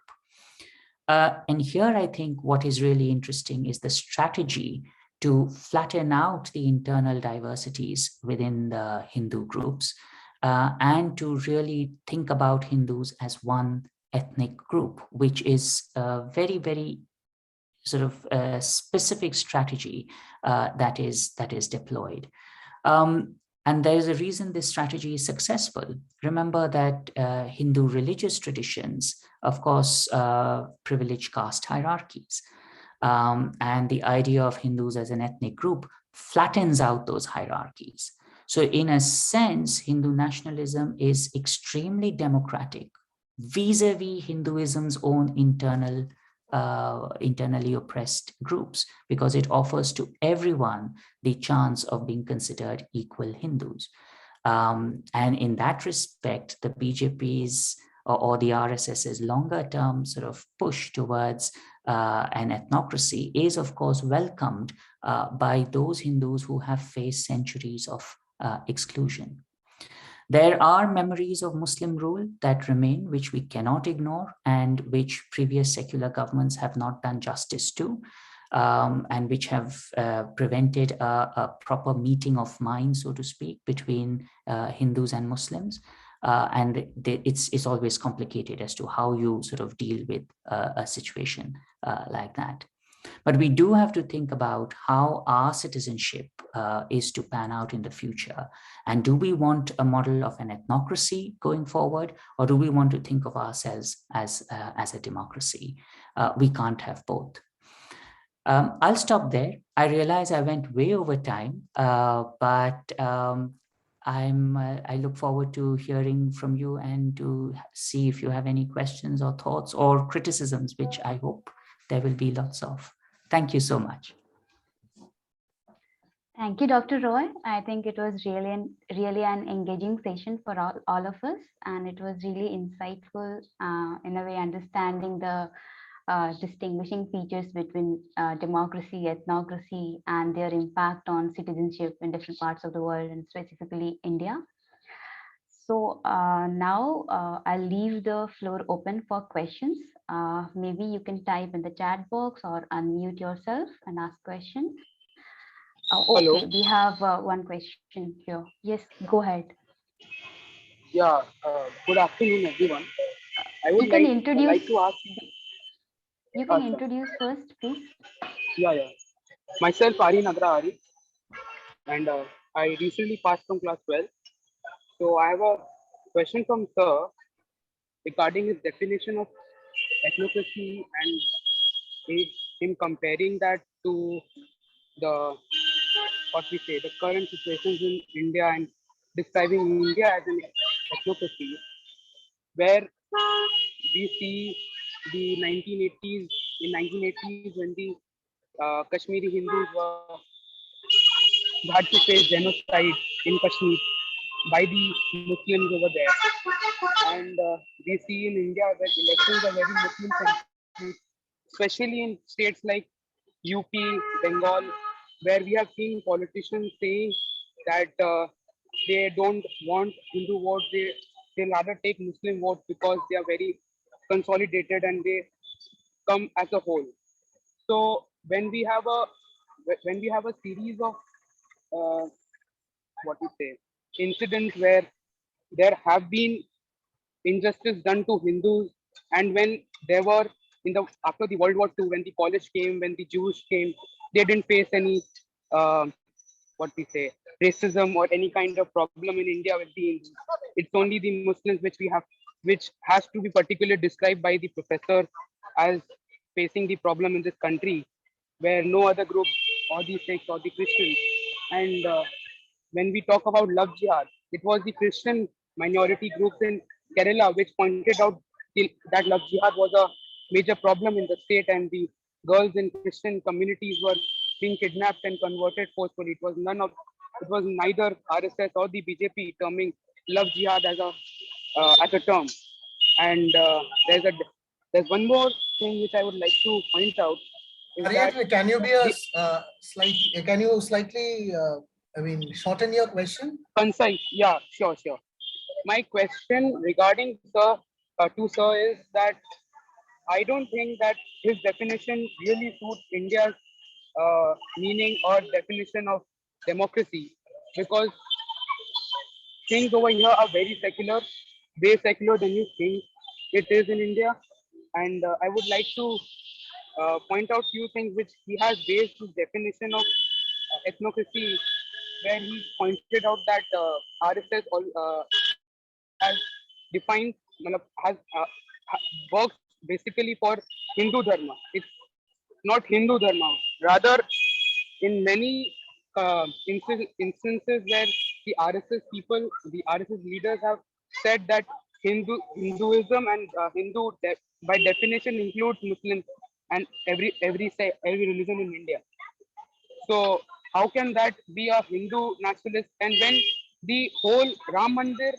B: And here, I think what is really interesting is the strategy to flatten out the internal diversities within the Hindu groups and to really think about Hindus as one ethnic group, which is a very, very sort of specific strategy that is deployed. And there is a reason this strategy is successful. Remember that Hindu religious traditions, of course, privilege caste hierarchies. And the idea of Hindus as an ethnic group flattens out those hierarchies. So in a sense, Hindu nationalism is extremely democratic vis-a-vis Hinduism's own internally oppressed groups, because it offers to everyone the chance of being considered equal Hindus. And in that respect, the BJP's or the RSS's longer term sort of push towards an ethnocracy is, of course, welcomed by those Hindus who have faced centuries of exclusion. There are memories of Muslim rule that remain, which we cannot ignore, and which previous secular governments have not done justice to, and which have prevented a proper meeting of minds, so to speak, between Hindus and Muslims. And it's always complicated as to how you sort of deal with a situation like that. But we do have to think about how our citizenship is to pan out in the future. And do we want a model of an ethnocracy going forward, or do we want to think of ourselves as a democracy? We can't have both. I'll stop there. I realize I went way over time, but I look forward to hearing from you and to see if you have any questions or thoughts or criticisms, which I hope there will be lots of. Thank you so much.
A: Thank you, Dr. Roy. I think it was really an engaging session for all of us, and it was really insightful in a way, understanding the distinguishing features between democracy, ethnocracy, and their impact on citizenship in different parts of the world, and specifically India. So now I'll leave the floor open for questions. Maybe you can type in the chat box or unmute yourself and ask questions. Okay,
C: Hello.
A: we have one question here. Yes, go ahead.
C: Yeah, good afternoon, everyone. I would
A: You can
C: like
A: introduce.
C: to ask.
A: You can
C: Sure.
A: introduce first, please.
C: Yeah. Myself, Ari Nagra Ari, and I recently passed from class 12. So I have a question from Sir regarding his definition of ethnocracy and him comparing that to the the current situations in India and describing India as an ethnocracy, where we see the 1980s, in 1980s when the Kashmiri Hindus had to face genocide in Kashmir by the Muslims over there. And we see in India that elections are very Muslim centric, especially in states like UP, Bengal, where we have seen politicians saying that they don't want Hindu votes, they rather take Muslim votes because they are very consolidated and they come as a whole. So when we have a series of incidents where there have been injustice done to Hindus, and when there were after the World War II, when the Polish came, when the Jews came, they didn't face any uh, racism or any kind of problem in India with the Hindus. It's only the Muslims which has to be particularly described by the professor as facing the problem in this country, where no other group or the Sikhs or the Christians. And when we talk about love jihad, it was the Christian minority groups in Kerala which pointed out that love jihad was a major problem in the state, and the girls in Christian communities were being kidnapped and converted forcefully. It was neither RSS or the BJP terming love jihad as a term. And there's one more thing which I would like to point out.
D: Can you be slightly shorten your question?
C: Concise, yeah, sure. My question regarding to sir is that I don't think that his definition really suits India's meaning or definition of democracy, because things over here are very secular, way secular than you think it is in India. And I would like to point out few things which he has based his definition of ethnocracy, where he pointed out that RSS has defined, has works basically for Hindu Dharma. It's not Hindu Dharma. Rather, in many instances where the RSS people, the RSS leaders have said that Hinduism and by definition includes Muslims and every religion in India. So how can that be a Hindu nationalist? And when the whole Ram Mandir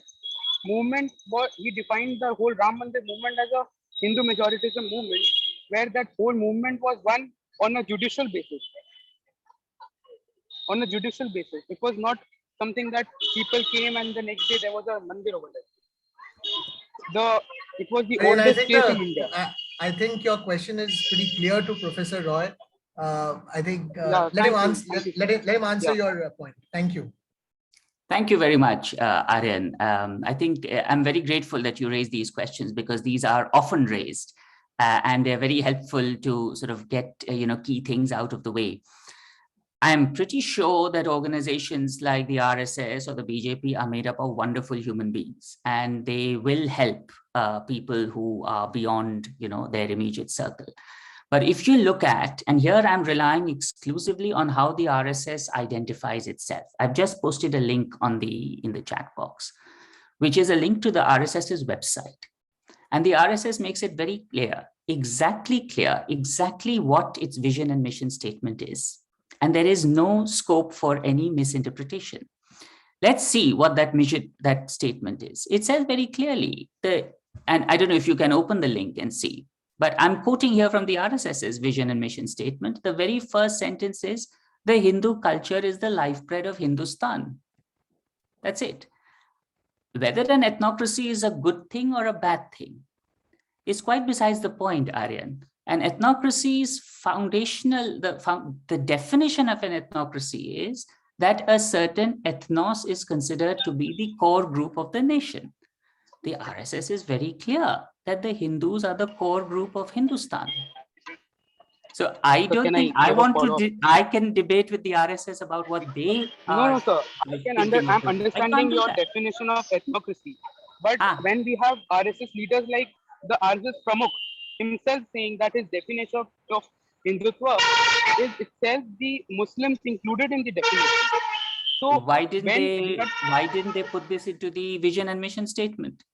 C: movement was, he defined the whole Ram Mandir movement as a Hindu majoritism movement, where that whole movement was won on a judicial basis. On a judicial basis, it was not something that people came and the next day there was a mandir over there. It was the
D: Aryan,
C: oldest case in India.
D: I think your question is pretty clear to Professor Roy. I think
C: Yeah,
D: let him
C: thank you.
D: answer.
C: Thank you,
D: Let him answer
C: Yeah.
D: your point. Thank you.
B: Thank you very much, Aryan. I think I'm very grateful that you raised these questions, because these are often raised and they're very helpful to sort of get key things out of the way. I'm pretty sure that organizations like the RSS or the BJP are made up of wonderful human beings, and they will help people who are beyond their immediate circle. But if you look at, and here I'm relying exclusively on how the RSS identifies itself. I've just posted a link in the chat box, which is a link to the RSS's website. And the RSS makes it very clear exactly what its vision and mission statement is. And there is no scope for any misinterpretation. Let's see what that statement is. It says very clearly, and I don't know if you can open the link and see, but I'm quoting here from the RSS's vision and mission statement. The very first sentence is, the Hindu culture is the lifeblood of Hindustan. That's it. Whether an ethnocracy is a good thing or a bad thing is quite besides the point, Aryan. An ethnocracy's foundational, the definition of an ethnocracy is that a certain ethnos is considered to be the core group of the nation. The RSS is very clear that the Hindus are the core group of Hindustan. So I don't think I can debate with the RSS about what they are.
C: No, sir. I'm understanding your definition of ethnocracy. But when we have RSS leaders like the RSS Pramukh himself saying that his definition of Hindutva is itself the Muslims included in the definition. So
B: why didn't they put this into the vision and mission statement?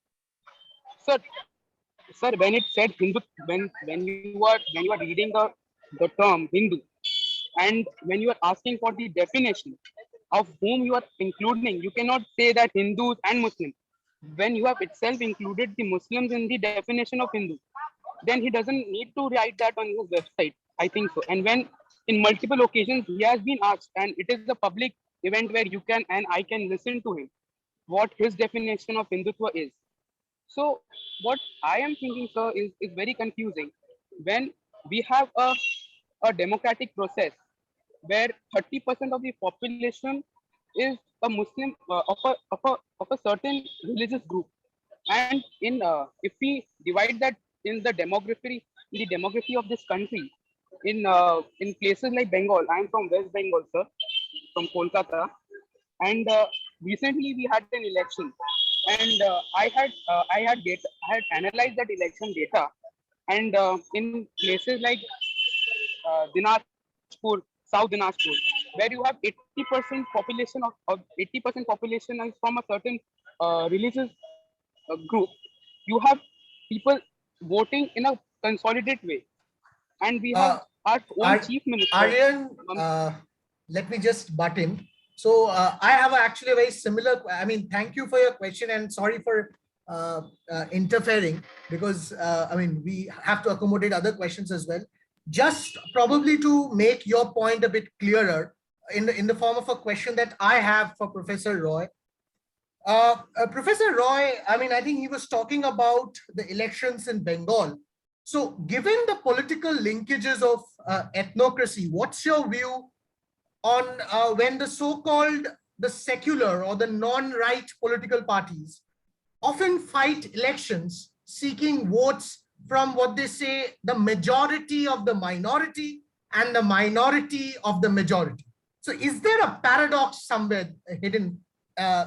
C: Sir, when it said Hindu, when you are reading the term Hindu, and when you are asking for the definition of whom you are including, you cannot say that Hindus and Muslims. When you have itself included the Muslims in the definition of Hindu, then he doesn't need to write that on his website. I think so. And when in multiple occasions he has been asked, and it is a public event where you can and I can listen to him, what his definition of Hindutva is. So what I am thinking, sir, is very confusing. When we have a democratic process where 30% of the population is a Muslim of a certain religious group, and if we divide that in the demography of this country, in places like Bengal, I am from West Bengal, sir, from Kolkata, and recently we had an election, and I had analyzed that election data, and in places like Dinajpur, South Dinajpur, where you have 80% population of 80% population is from a certain religious group, you have people voting in a consolidated way, and we have our own chief minister.
D: Aryan, let me just butt in. So I have actually a very similar. I mean, thank you for your question, and sorry for interfering, because I mean, we have to accommodate other questions as well. Just probably to make your point a bit clearer, in the form of a question that I have for Professor Roy. Professor Roy, I mean, I think he was talking about the elections in Bengal. So given the political linkages of ethnocracy, what's your view on when the so-called the secular or the non-right political parties often fight elections seeking votes from what they say the majority of the minority and the minority of the majority? So is there a paradox somewhere hidden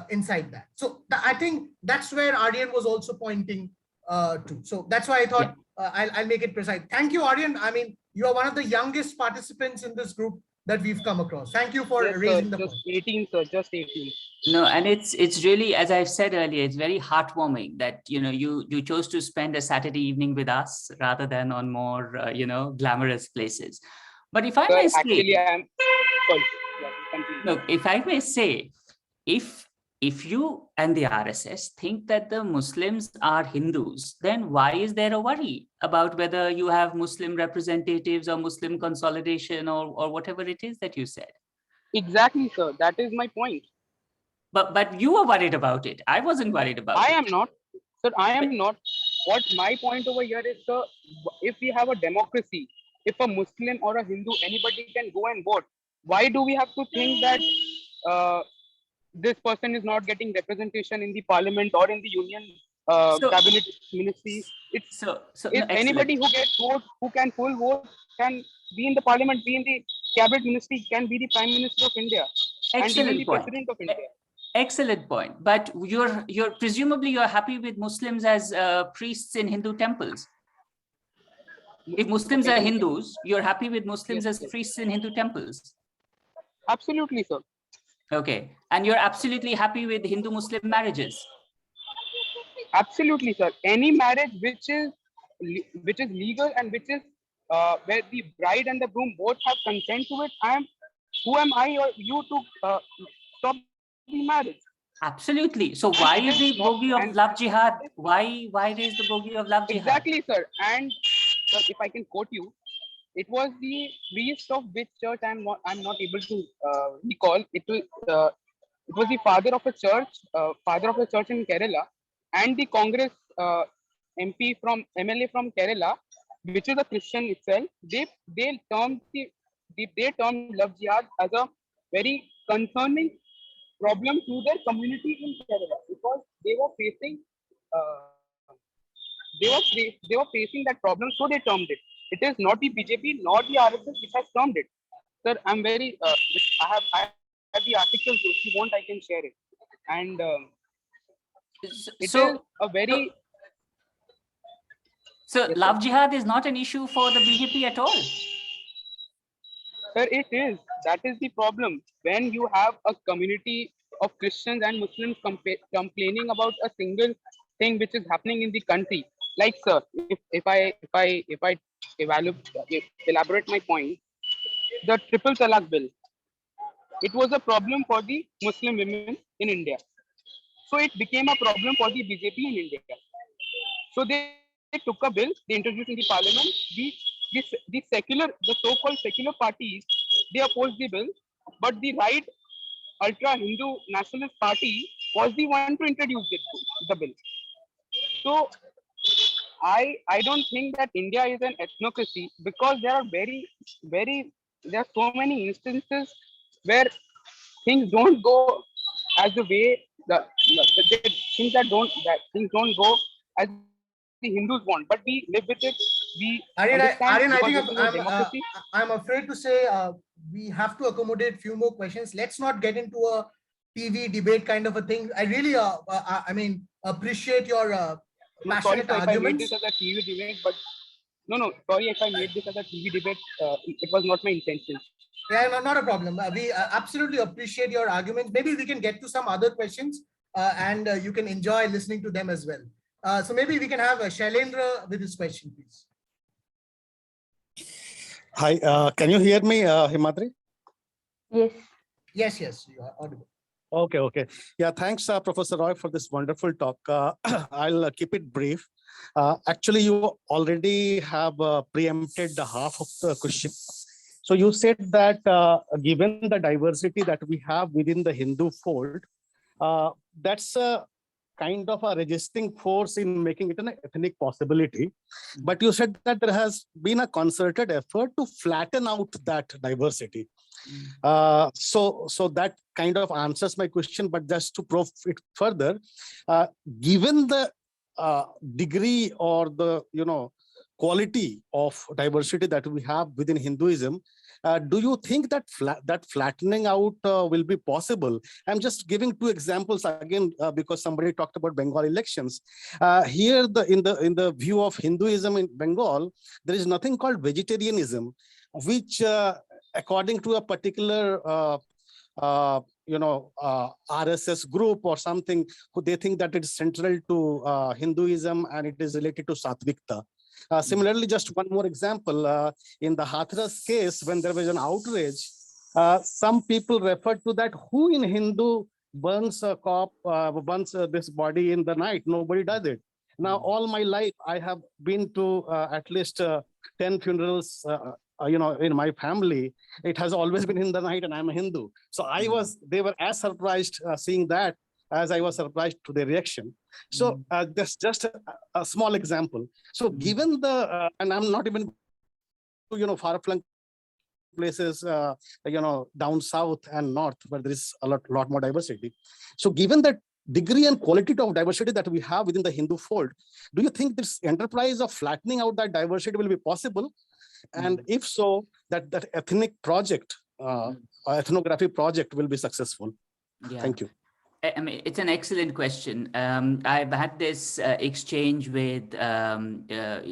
D: inside that? So I think that's where Aryan was also pointing to. So that's why I thought I'll make it precise. Thank you, Aryan. I mean, you are one of the youngest participants in this group that we've come across. Thank you for raising the point.
C: Just 18, sir, just 18.
B: No, and it's really, as I've said earlier, it's very heartwarming that you chose to spend a Saturday evening with us rather than on more glamorous places. But if I may say,
C: actually, I'm sorry.
B: Look, if I may say, if you and the RSS think that the Muslims are Hindus, then why is there a worry about whether you have Muslim representatives or Muslim consolidation or whatever it is that you said?
C: Exactly, sir. That is my point.
B: But you were worried about it. I wasn't worried about it.
C: I am not. Sir, I am not. What my point over here is, sir, if we have a democracy, if a Muslim or a Hindu, anybody can go and vote, why do we have to think that this person is not getting representation in the parliament or in the union cabinet ministry? If anybody who gets vote, who can full vote, can be in the parliament, be in the cabinet ministry, can be the prime minister of India, and even the president of India.
B: Excellent point. But you're presumably you're happy with Muslims as priests in Hindu temples. If Muslims are Hindus, you're happy with Muslims as priests in Hindu temples.
C: Absolutely, sir.
B: Okay, and you're absolutely happy with Hindu-Muslim marriages.
C: Absolutely, sir. Any marriage which is legal and which is where the bride and the groom both have consent to it, who am I or you to stop the marriage?
B: Absolutely. So why is the bogey of love jihad? Why raise the bogey of love jihad?
C: Exactly, sir. And sir, if I can quote you, it was the priest of which church I'm not able to recall. It was the father of a church in Kerala, and the Congress MLA from Kerala, which is a Christian itself. They termed love jihad as a very concerning problem to their community in Kerala, because they were facing that problem, so they termed it. It is not the BJP nor the RSS which has termed it. Sir, I'm very I have the articles. If you want, I can share it. And it is a very
B: love jihad is not an issue for the BJP at all.
C: Sir, it is. That is the problem. When you have a community of Christians and Muslims complaining about a single thing which is happening in the country, like, sir, if I elaborate my point, the triple talaq bill, it was a problem for the Muslim women in India, so it became a problem for the BJP in India. So they took a bill, they introduced in the parliament. The so-called secular parties, they opposed the bill, but the right ultra Hindu nationalist party was the one to introduce the bill. So I don't think that India is an ethnocracy, because there are there are so many instances where things don't go as the way things don't go as the Hindus want, but we live with it.
D: Aryan, I think I'm afraid to say we have to accommodate few more questions. Let's not get into a TV debate kind of a thing. I really, appreciate your passionate arguments.
C: Sorry if I made this as a TV debate, but sorry if I made this as a TV debate. It was not my intention.
D: Yeah, not a problem. We absolutely appreciate your arguments. Maybe we can get to some other questions and you can enjoy listening to them as well. So maybe we can have Shailendra with his question, please.
E: Hi, can you hear me, Himadri?
A: Yes.
D: Yes, you are audible.
E: Okay. Yeah, thanks, Professor Roy, for this wonderful talk. I'll keep it brief. Actually, you already have preempted the half of the question. So you said that given the diversity that we have within the Hindu fold, that's kind of a resisting force in making it an ethnic possibility. But you said that there has been a concerted effort to flatten out that diversity. So that kind of answers my question, but just to probe it further, given the degree or the quality of diversity that we have within Hinduism, do you think that that flattening out will be possible? I'm just giving two examples again because somebody talked about Bengal elections. Here, in the view of Hinduism in Bengal, there is nothing called vegetarianism, which according to a particular RSS group or something, who they think that it's central to Hinduism and it is related to Satvikta. Similarly, just one more example, in the Hathras case, when there was an outrage, some people referred to that, who in Hindu burns a burns this body in the night? Nobody does it. Now, all my life, I have been to at least 10 funerals, in my family. It has always been in the night, and I'm a Hindu. So they were as surprised seeing that as I was surprised to their reaction. So that's just a small example. So given the, and I'm not even, far-flung places, down south and north, where there is a lot more diversity. So given that degree and quality of diversity that we have within the Hindu fold, do you think this enterprise of flattening out that diversity will be possible? And if so, that ethnic project, ethnography project will be successful?
B: Yeah.
E: Thank you.
B: I mean, it's an excellent question. I've had this exchange with, Ramchandra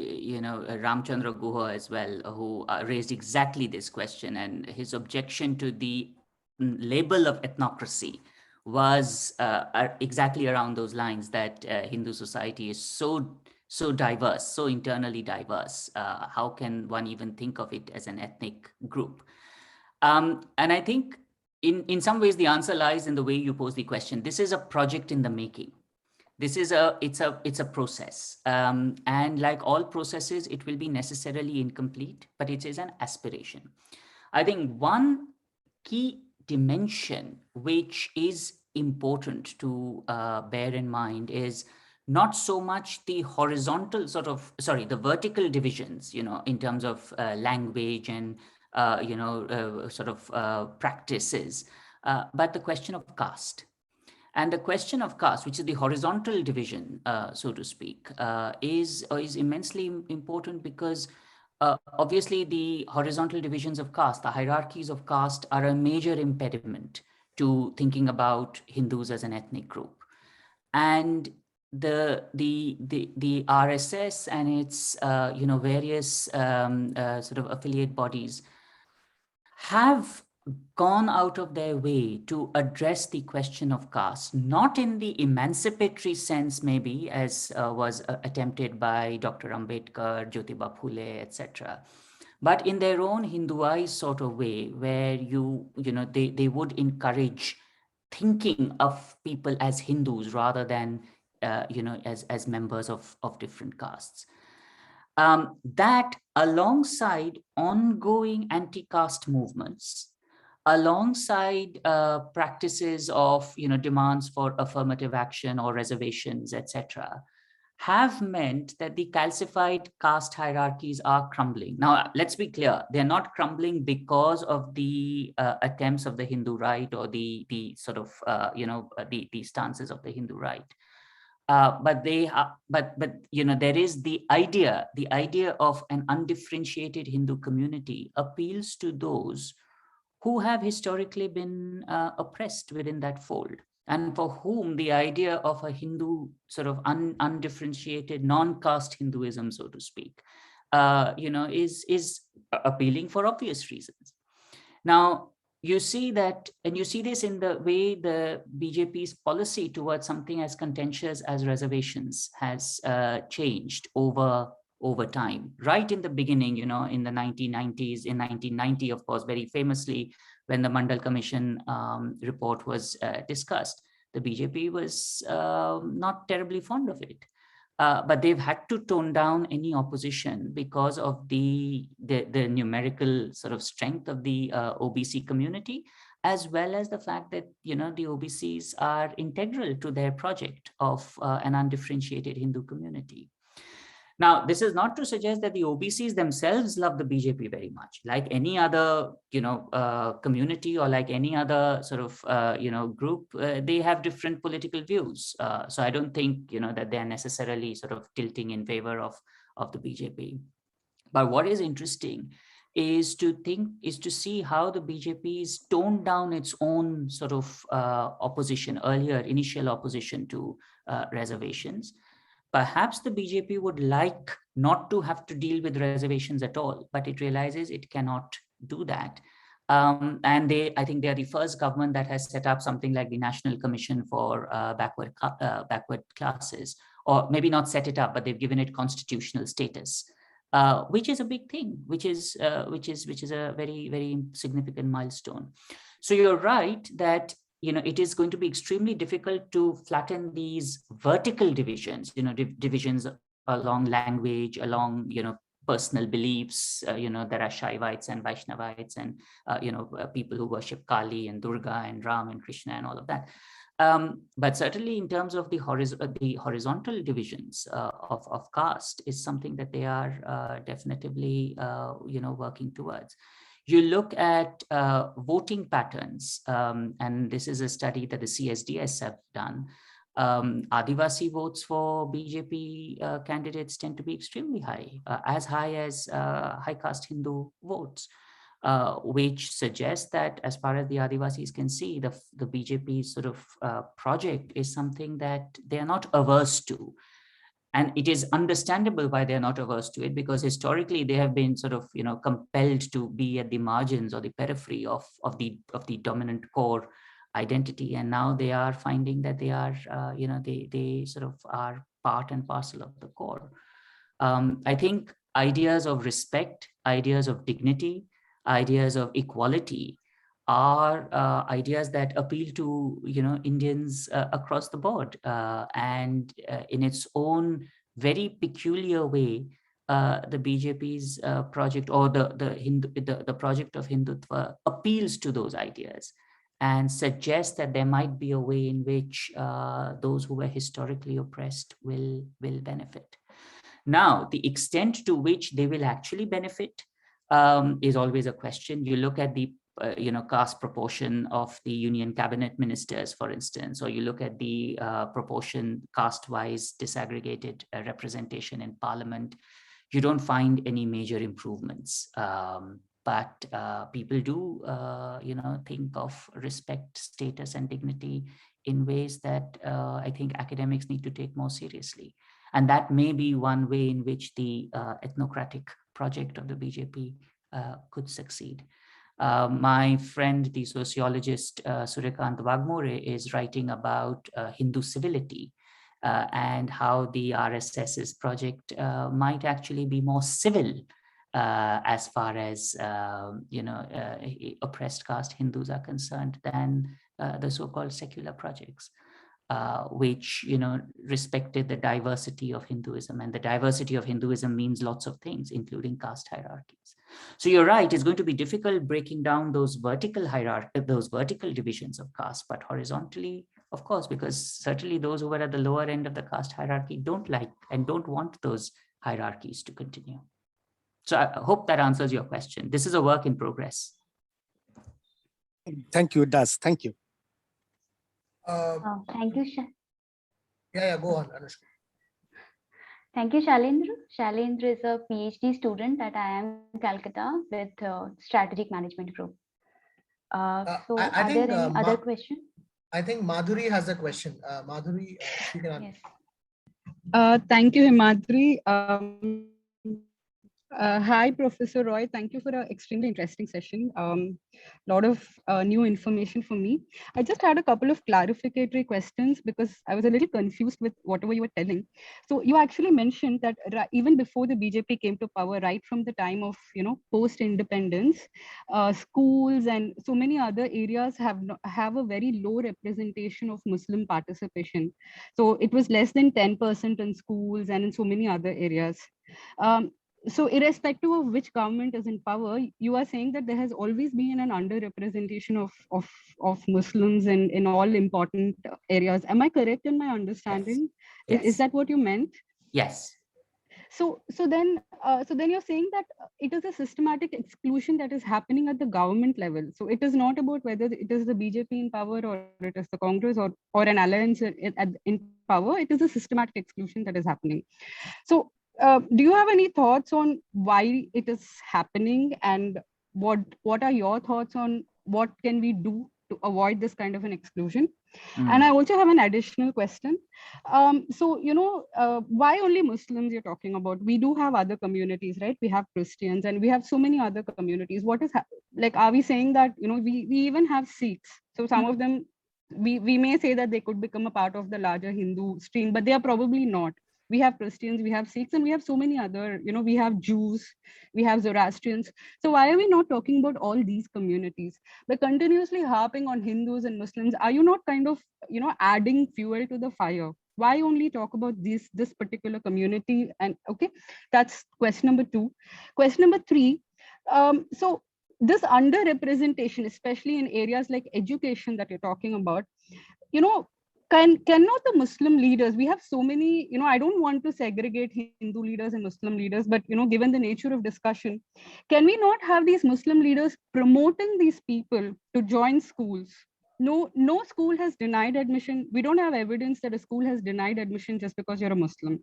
B: Guha as well, who raised exactly this question, and his objection to the label of ethnocracy was exactly around those lines, that Hindu society is so diverse, so internally diverse. How can one even think of it as an ethnic group? And I think in some ways, the answer lies in the way you pose the question. This is a project in the making. This is it's a process. And like all processes, it will be necessarily incomplete, but it is an aspiration. I think one key dimension which is important to bear in mind is not so much the horizontal the vertical divisions, in terms of language and practices, but the question of caste. And the question of caste, which is the horizontal division, so to speak, is immensely important, because obviously the horizontal divisions of caste, the hierarchies of caste, are a major impediment to thinking about Hindus as an ethnic group. And the RSS and its various affiliate bodies have gone out of their way to address the question of caste, not in the emancipatory sense, maybe, as was attempted by Dr. Ambedkar, Jyotiba Phule, etc., but in their own Hinduized sort of way, where they would encourage thinking of people as Hindus rather than as members of different castes. That, alongside ongoing anti-caste movements, alongside practices of demands for affirmative action or reservations, etc., have meant that the calcified caste hierarchies are crumbling. Now, let's be clear, they're not crumbling because of the attempts of the Hindu right or the stances of the Hindu right. But there is the idea of an undifferentiated Hindu community appeals to those who have historically been oppressed within that fold, and for whom the idea of a Hindu sort of undifferentiated, non-caste Hinduism, so to speak, is appealing for obvious reasons. Now, you see that, and you see this in the way the BJP's policy towards something as contentious as reservations has changed over time. Right in the beginning, in the 1990s, in 1990, of course, very famously, when the Mandal Commission report was discussed, the BJP was not terribly fond of it. But they've had to tone down any opposition because of the numerical sort of strength of the OBC community, as well as the fact that, the OBCs are integral to their project of an undifferentiated Hindu community. Now, this is not to suggest that the OBCs themselves love the BJP very much. Like any other, community, or like any other sort of, group, they have different political views. So I don't think, that they are necessarily sort of tilting in favor of the BJP. But what is interesting is to see how the BJP's toned down its own sort of initial opposition to reservations. Perhaps the BJP would like not to have to deal with reservations at all, but it realizes it cannot do that. And I think they are the first government that has set up something like the National Commission for backward classes, or maybe not set it up, but they've given it constitutional status, which is a big thing, which is a very, very significant milestone. So you're right that it is going to be extremely difficult to flatten these vertical divisions, divisions along language, along, personal beliefs. There are Shaivites and Vaishnavites and, people who worship Kali and Durga and Ram and Krishna and all of that. But certainly in terms of the horizontal divisions of caste is something that they are definitively, working towards. You look at voting patterns, and this is a study that the CSDS have done. Adivasi votes for BJP candidates tend to be extremely high as high caste Hindu votes, which suggests that as far as the Adivasis can see, the BJP sort of project is something that they are not averse to. And it is understandable why they're not averse to it, because historically they have been sort of, compelled to be at the margins or the periphery of the dominant core identity. And now they are finding that they are, they sort of are part and parcel of the core. I think ideas of respect, ideas of dignity, ideas of equality are ideas that appeal to Indians across the board, and in its own very peculiar way, the BJP's project, or the project of Hindutva, appeals to those ideas and suggests that there might be a way in which those who were historically oppressed will benefit. Now, the extent to which they will actually benefit is always a question. You look at the caste proportion of the union cabinet ministers, for instance, or you look at the proportion caste-wise disaggregated representation in parliament, you don't find any major improvements. But people do, think of respect, status, and dignity in ways that I think academics need to take more seriously. And that may be one way in which the ethnocratic project of the BJP could succeed. My friend, the sociologist Suryakant Wagmore, is writing about Hindu civility and how the RSS's project might actually be more civil as far as oppressed caste Hindus are concerned than the so-called secular projects, which respected the diversity of Hinduism. And the diversity of Hinduism means lots of things, including caste hierarchies. So you're right, it's going to be difficult breaking down those vertical those vertical divisions of caste, but horizontally, of course, because certainly those who were at the lower end of the caste hierarchy don't like and don't want those hierarchies to continue. So I hope that answers your question. This is a work in progress.
E: Thank you, it does. Thank you.
A: Thank you.
D: Yeah, go on, Anushka.
A: Thank you, Shalendra. Shalendra is a PhD student at IIM Calcutta with Strategic Management Group. So are there any other questions?
D: I think Madhuri has a question. Madhuri, you can answer.
F: Yes. Thank you, Himadri. Hi, Professor Roy. Thank you for an extremely interesting session. Lot of new information for me. I just had a couple of clarificatory questions because I was a little confused with whatever you were telling. So you actually mentioned that even before the BJP came to power, right from the time of post-independence, schools and so many other areas have a very low representation of Muslim participation. So it was less than 10% in schools and in so many other areas. so irrespective of which government is in power, you are saying that there has always been an underrepresentation of Muslims in all important areas. Am I correct in my
B: Yes.
F: understanding? Is
B: Yes.
F: that what you meant?
B: Yes.
F: So then you're saying that it is a systematic exclusion that is happening at the government level. So it is not about whether it is the BJP in power or it is the Congress or an alliance in power. It is a systematic exclusion that is happening. So do you have any thoughts on why it is happening, and what are your thoughts on what can we do to avoid this kind of an exclusion? And I also have an additional question. So, why only Muslims you're talking about? We do have other communities, right? We have Christians and we have so many other communities. What is like, are we saying that, we even have Sikhs? So some of them, we may say that they could become a part of the larger Hindu stream, but they are probably not. We have Christians, we have Sikhs, and we have so many other, we have Jews, we have Zoroastrians. So why are we not talking about all these communities? We're continuously harping on Hindus and Muslims. Are you not kind of, adding fuel to the fire? Why only talk about this particular community? And okay, that's question number 2. Question number 3. So this underrepresentation, especially in areas like education that you're talking about, cannot the Muslim leaders, we have so many, I don't want to segregate Hindu leaders and Muslim leaders, but given the nature of discussion, can we not have these Muslim leaders promoting these people to join schools? No school has denied admission. We don't have evidence that a school has denied admission just because you're a Muslim,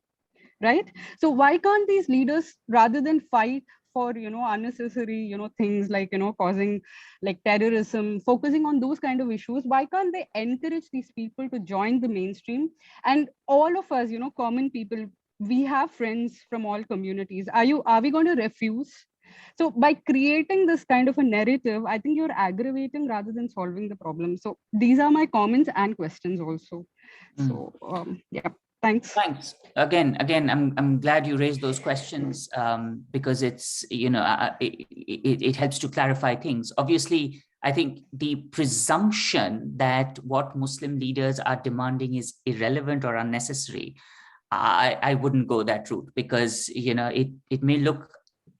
F: right? So why can't these leaders, rather than fight for unnecessary things like causing like terrorism, focusing on those kind of issues, why can't they encourage these people to join the mainstream? And all of us, common people, we have friends from all communities. Are we going to refuse? So by creating this kind of a narrative, I think you're aggravating rather than solving the problem. So these are my comments and questions also. So yeah, thanks.
B: Thanks. Again, I'm glad you raised those questions, because it's, it helps to clarify things. Obviously, I think the presumption that what Muslim leaders are demanding is irrelevant or unnecessary, I wouldn't go that route, because it may look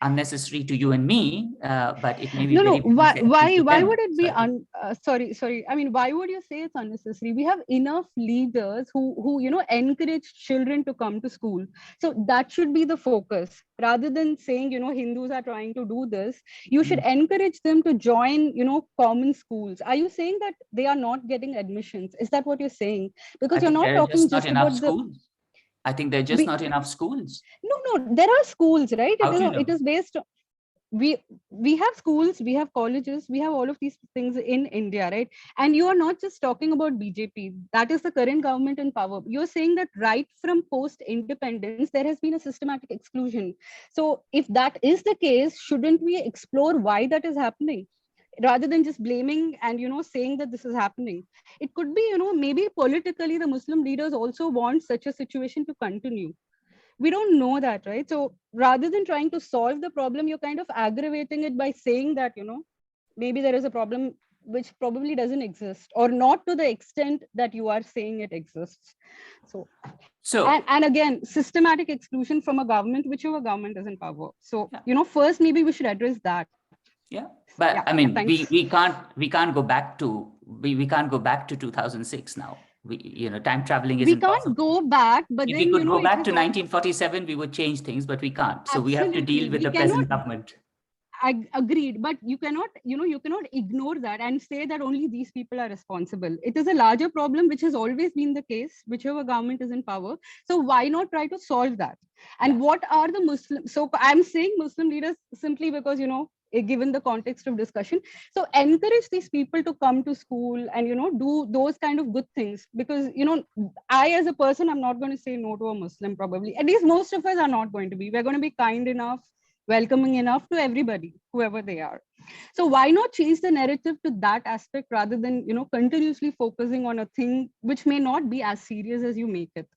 B: unnecessary to you and me, but it may be
F: no.
B: very
F: Why would it be sorry, I mean, why would you say it's unnecessary? We have enough leaders who encourage children to come to school. So that should be the focus, rather than saying Hindus are trying to do this. You should encourage them to join common schools. Are you saying that they are not getting admissions? Is that what you're saying? Because you're not talking just about
B: schools. I think there are just not enough schools.
F: No, there are schools, right?
B: It
F: is based on, we have schools, we have colleges, we have all of these things in India, right? And you are not just talking about BJP, that is the current government in power. You're saying that right from post independence there has been a systematic exclusion. So if that is the case, shouldn't we explore why that is happening, rather than just blaming and saying that this is happening? It could be maybe politically the Muslim leaders also want such a situation to continue. We don't know that, right? So rather than trying to solve the problem, you're kind of aggravating it by saying that maybe there is a problem which probably doesn't exist, or not to the extent that you are saying it exists. So and again, systematic exclusion from a government, whichever government is in power. So first maybe we should address that.
B: Yeah, but yeah, I mean, we can't go back to 2006 now. Time traveling isn't possible.
F: We can't go back, but
B: if
F: then
B: we could go back to 1947, we would change things, but we can't. So we have to deal with the present government.
F: I agreed, but you cannot ignore that and say that only these people are responsible. It is a larger problem, which has always been the case, whichever government is in power. So why not try to solve that? And what are the Muslim? So I'm saying Muslim leaders simply because given the context of discussion, so encourage these people to come to school and do those kind of good things, because I as a person, I'm not going to say no to a Muslim. Probably, at least most of us are not going to be. We're going to be kind enough, welcoming enough to everybody, whoever they are. So why not change the narrative to that aspect, rather than continuously focusing on a thing which may not be as serious as you make it?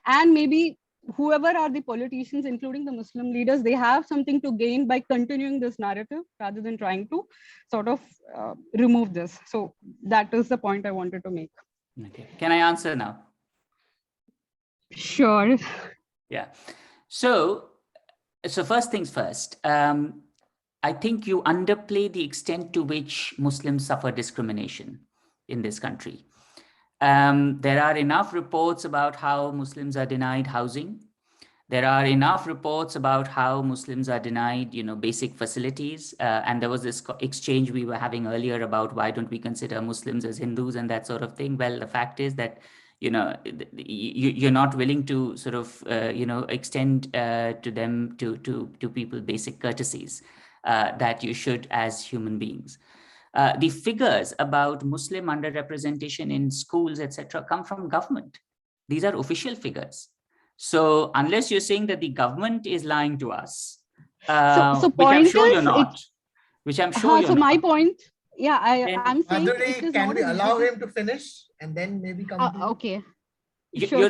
F: And maybe whoever are the politicians, including the Muslim leaders, they have something to gain by continuing this narrative rather than trying to sort of remove this. So that is the point I wanted to make.
B: Okay. Can I answer now?
F: Sure.
B: Yeah. So So first things first, I think you underplay the extent to which Muslims suffer discrimination in this country. There are enough reports about how Muslims are denied housing. There are enough reports about how Muslims are denied, basic facilities. And there was this exchange we were having earlier about why don't we consider Muslims as Hindus and that sort of thing. Well, the fact is that, you're not willing to sort of, extend to them, to people, basic courtesies that you should as human beings. The figures about Muslim underrepresentation in schools, etc., come from government. These are official figures. So unless you're saying that the government is lying to us, which I'm sure you're not,
F: so my point, yeah, I'm saying
D: Madhuri,
F: it is
D: can
F: not
D: we
F: a
D: allow
F: rigid.
D: him to finish and then maybe continue?
F: Okay. Sure.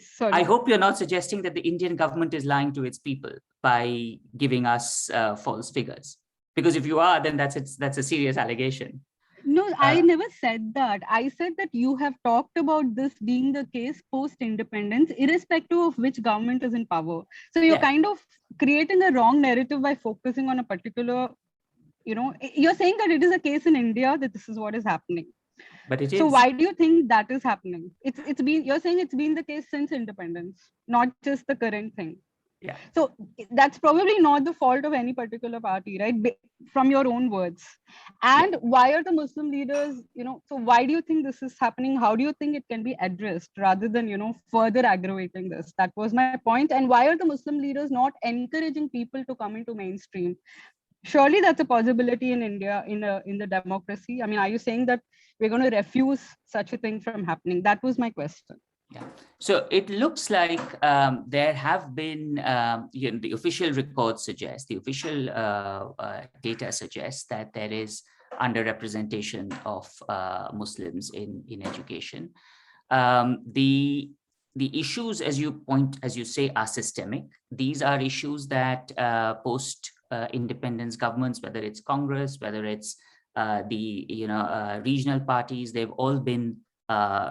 F: Sorry.
B: I hope you're not suggesting that the Indian government is lying to its people by giving us false figures. Because if you are, then that's a serious allegation.
F: No, I never said that. I said that you have talked about this being the case post-independence, irrespective of which government is in power. So you're kind of creating a wrong narrative by focusing on a particular, you're saying that it is a case in India that this is what is happening.
B: But it is.
F: So why do you think that is happening? You're saying it's been the case since independence, not just the current thing.
B: Yeah.
F: So that's probably not the fault of any particular party, right? From your own words. And why are the Muslim leaders, so why do you think this is happening? How do you think it can be addressed rather than, further aggravating this? That was my point. And why are the Muslim leaders not encouraging people to come into mainstream? Surely that's a possibility in India, in the democracy. I mean, are you saying that we're going to refuse such a thing from happening? That was my question.
B: Yeah. So it looks like there have been, the official records suggest, the official data suggests that there is underrepresentation of Muslims in education. The issues, as you say, are systemic. These are issues that post-independence governments, whether it's Congress, whether it's the regional parties, they've all been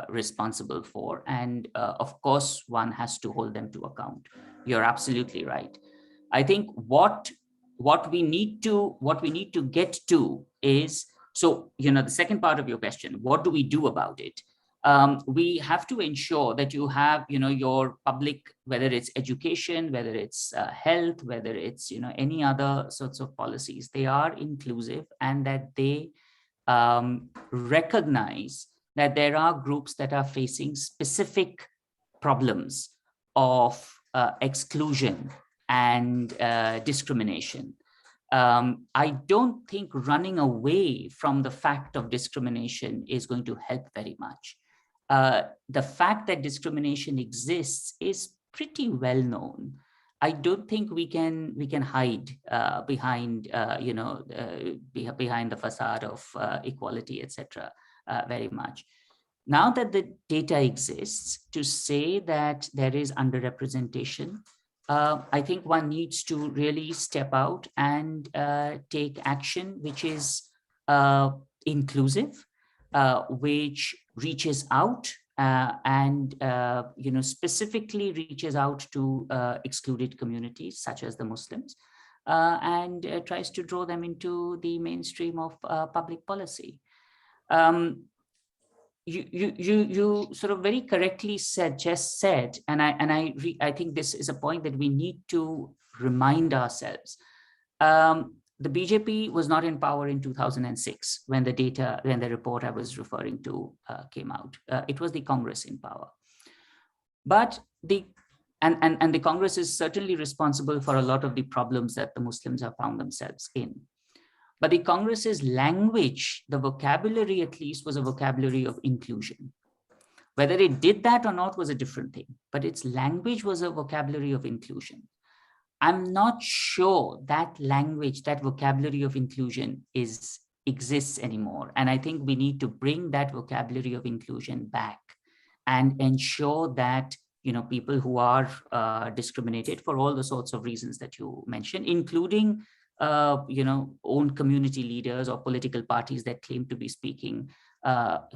B: responsible for, and of course one has to hold them to account. You're absolutely right. I think what we need to get to is, so the second part of your question, what do we do about it? We have to ensure that you have your public, whether it's education, whether it's health, whether it's any other sorts of policies, they are inclusive and that they recognize that there are groups that are facing specific problems of exclusion and discrimination. I don't think running away from the fact of discrimination is going to help very much. The fact that discrimination exists is pretty well known. I don't think we can hide behind behind the facade of equality, etc. Very much. Now that the data exists to say that there is underrepresentation, I think one needs to really step out and take action which is inclusive, which reaches out and specifically reaches out to excluded communities such as the Muslims, and tries to draw them into the mainstream of public policy. You sort of very correctly said, and I think this is a point that we need to remind ourselves. The BJP was not in power in 2006 when the report I was referring to came out. It was the Congress in power, but the Congress is certainly responsible for a lot of the problems that the Muslims have found themselves in. But the Congress's language, the vocabulary at least, was a vocabulary of inclusion. Whether it did that or not was a different thing, but its language was a vocabulary of inclusion. I'm not sure that language, that vocabulary of inclusion exists anymore. And I think we need to bring that vocabulary of inclusion back and ensure that people who are discriminated for all the sorts of reasons that you mentioned, including own community leaders or political parties that claim to be speaking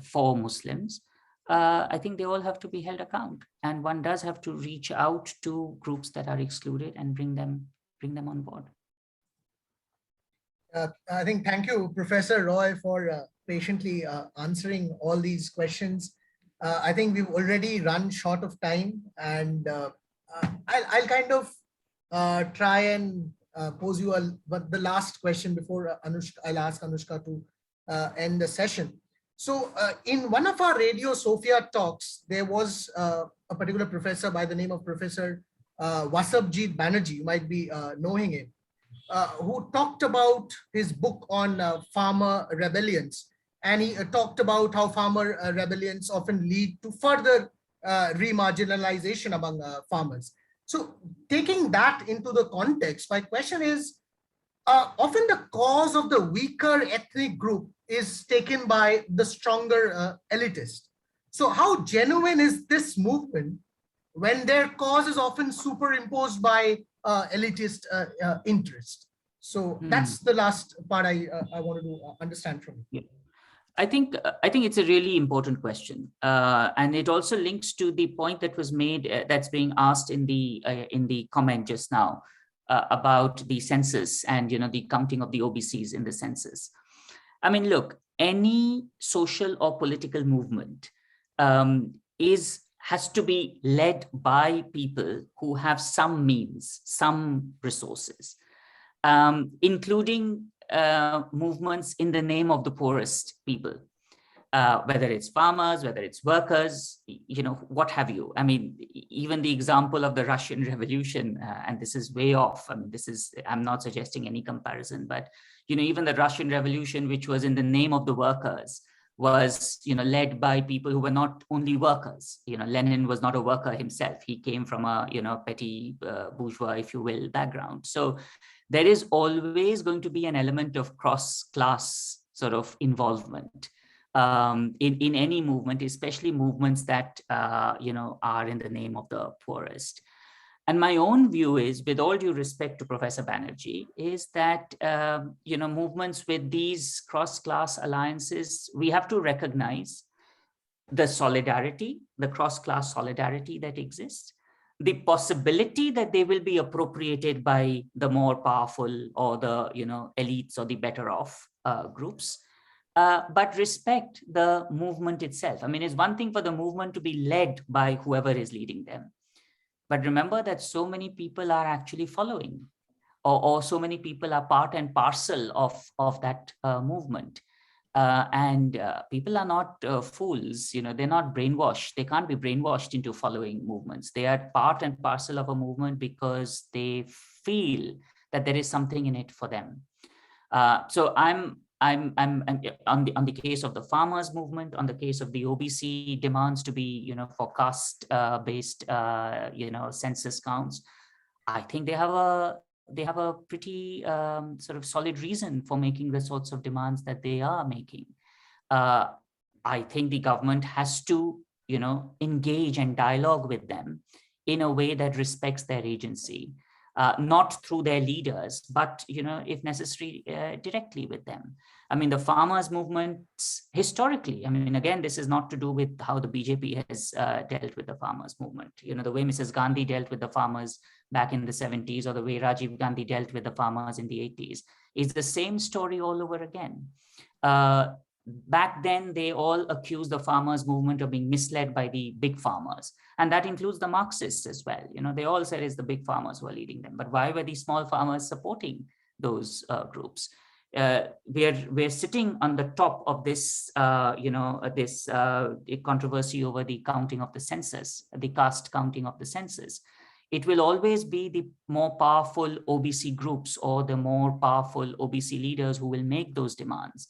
B: for Muslims, I think they all have to be held account. And one does have to reach out to groups that are excluded and bring them bring them on board.
D: I think thank you, Professor Roy, for patiently answering all these questions. I think we've already run short of time, and I'll kind of try and pose you the last question before Anushka. I'll ask Anushka to end the session. So in one of our Radio Sophia talks, there was a particular professor by the name of Professor Vasabjit Banerjee. You might be knowing him. Who talked about his book on farmer rebellions. And he talked about how farmer rebellions often lead to further remarginalization among farmers. So taking that into the context, my question is, often the cause of the weaker ethnic group is taken by the stronger elitist. So how genuine is this movement when their cause is often superimposed by elitist interest? So that's the last part I wanted to understand from you.
B: Yeah. I think it's a really important question, and it also links to the point that was made that's being asked in the comment just now about the census and the counting of the OBCs in the census. I mean, look, any social or political movement has to be led by people who have some means, some resources, including movements in the name of the poorest people, whether it's farmers, whether it's workers, what have you. I mean, even the example of the Russian Revolution, and this is way off. I mean, I'm not suggesting any comparison, but, even the Russian Revolution, which was in the name of the workers, was, led by people who were not only workers. Lenin was not a worker himself. He came from a, petty bourgeois, if you will, background. So there is always going to be an element of cross-class sort of involvement in any movement, especially movements that, are in the name of the poorest. And my own view is, with all due respect to Professor Banerjee, is that, movements with these cross-class alliances, we have to recognize the solidarity, the cross-class solidarity that exists, the possibility that they will be appropriated by the more powerful or the, elites or the better off groups, but respect the movement itself. I mean, it's one thing for the movement to be led by whoever is leading them. But remember that so many people are actually following, or so many people are part and parcel of that movement. And people are not fools, they're not brainwashed. They can't be brainwashed into following movements. They are part and parcel of a movement because they feel that there is something in it for them. So I'm on the case of the farmers movement, on the case of the OBC demands to be, for caste based, census counts. I think they have a pretty sort of solid reason for making the sorts of demands that they are making. I think the government has to, engage and dialogue with them in a way that respects their agency, not through their leaders, but, if necessary, directly with them. I mean, the farmers' movements historically, I mean, again, this is not to do with how the BJP has dealt with the farmers' movement. The way Mrs. Gandhi dealt with the farmers back in the 70s, or the way Rajiv Gandhi dealt with the farmers in the 80s, is the same story all over again. Back then, they all accused the farmers' movement of being misled by the big farmers. And that includes the Marxists as well. They all said it's the big farmers who are leading them. But why were these small farmers supporting those groups? We're sitting on the top of this, controversy over the counting of the census, the caste counting of the census. It will always be the more powerful OBC groups or the more powerful OBC leaders who will make those demands.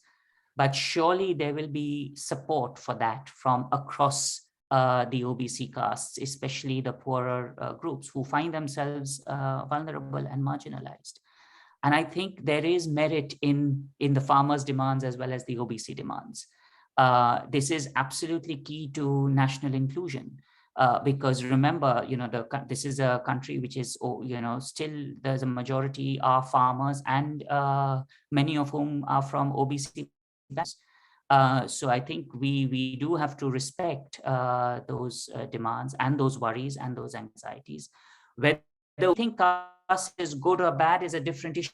B: But surely there will be support for that from across the OBC castes, especially the poorer groups who find themselves vulnerable and marginalized. And I think there is merit in the farmers' demands as well as the OBC demands. This is absolutely key to national inclusion. Because remember, this is a country which is, still there's a majority are farmers, and many of whom are from OBC backgrounds. So I think we do have to respect those demands and those worries and those anxieties, whether whether we think caste is good or bad is a different issue.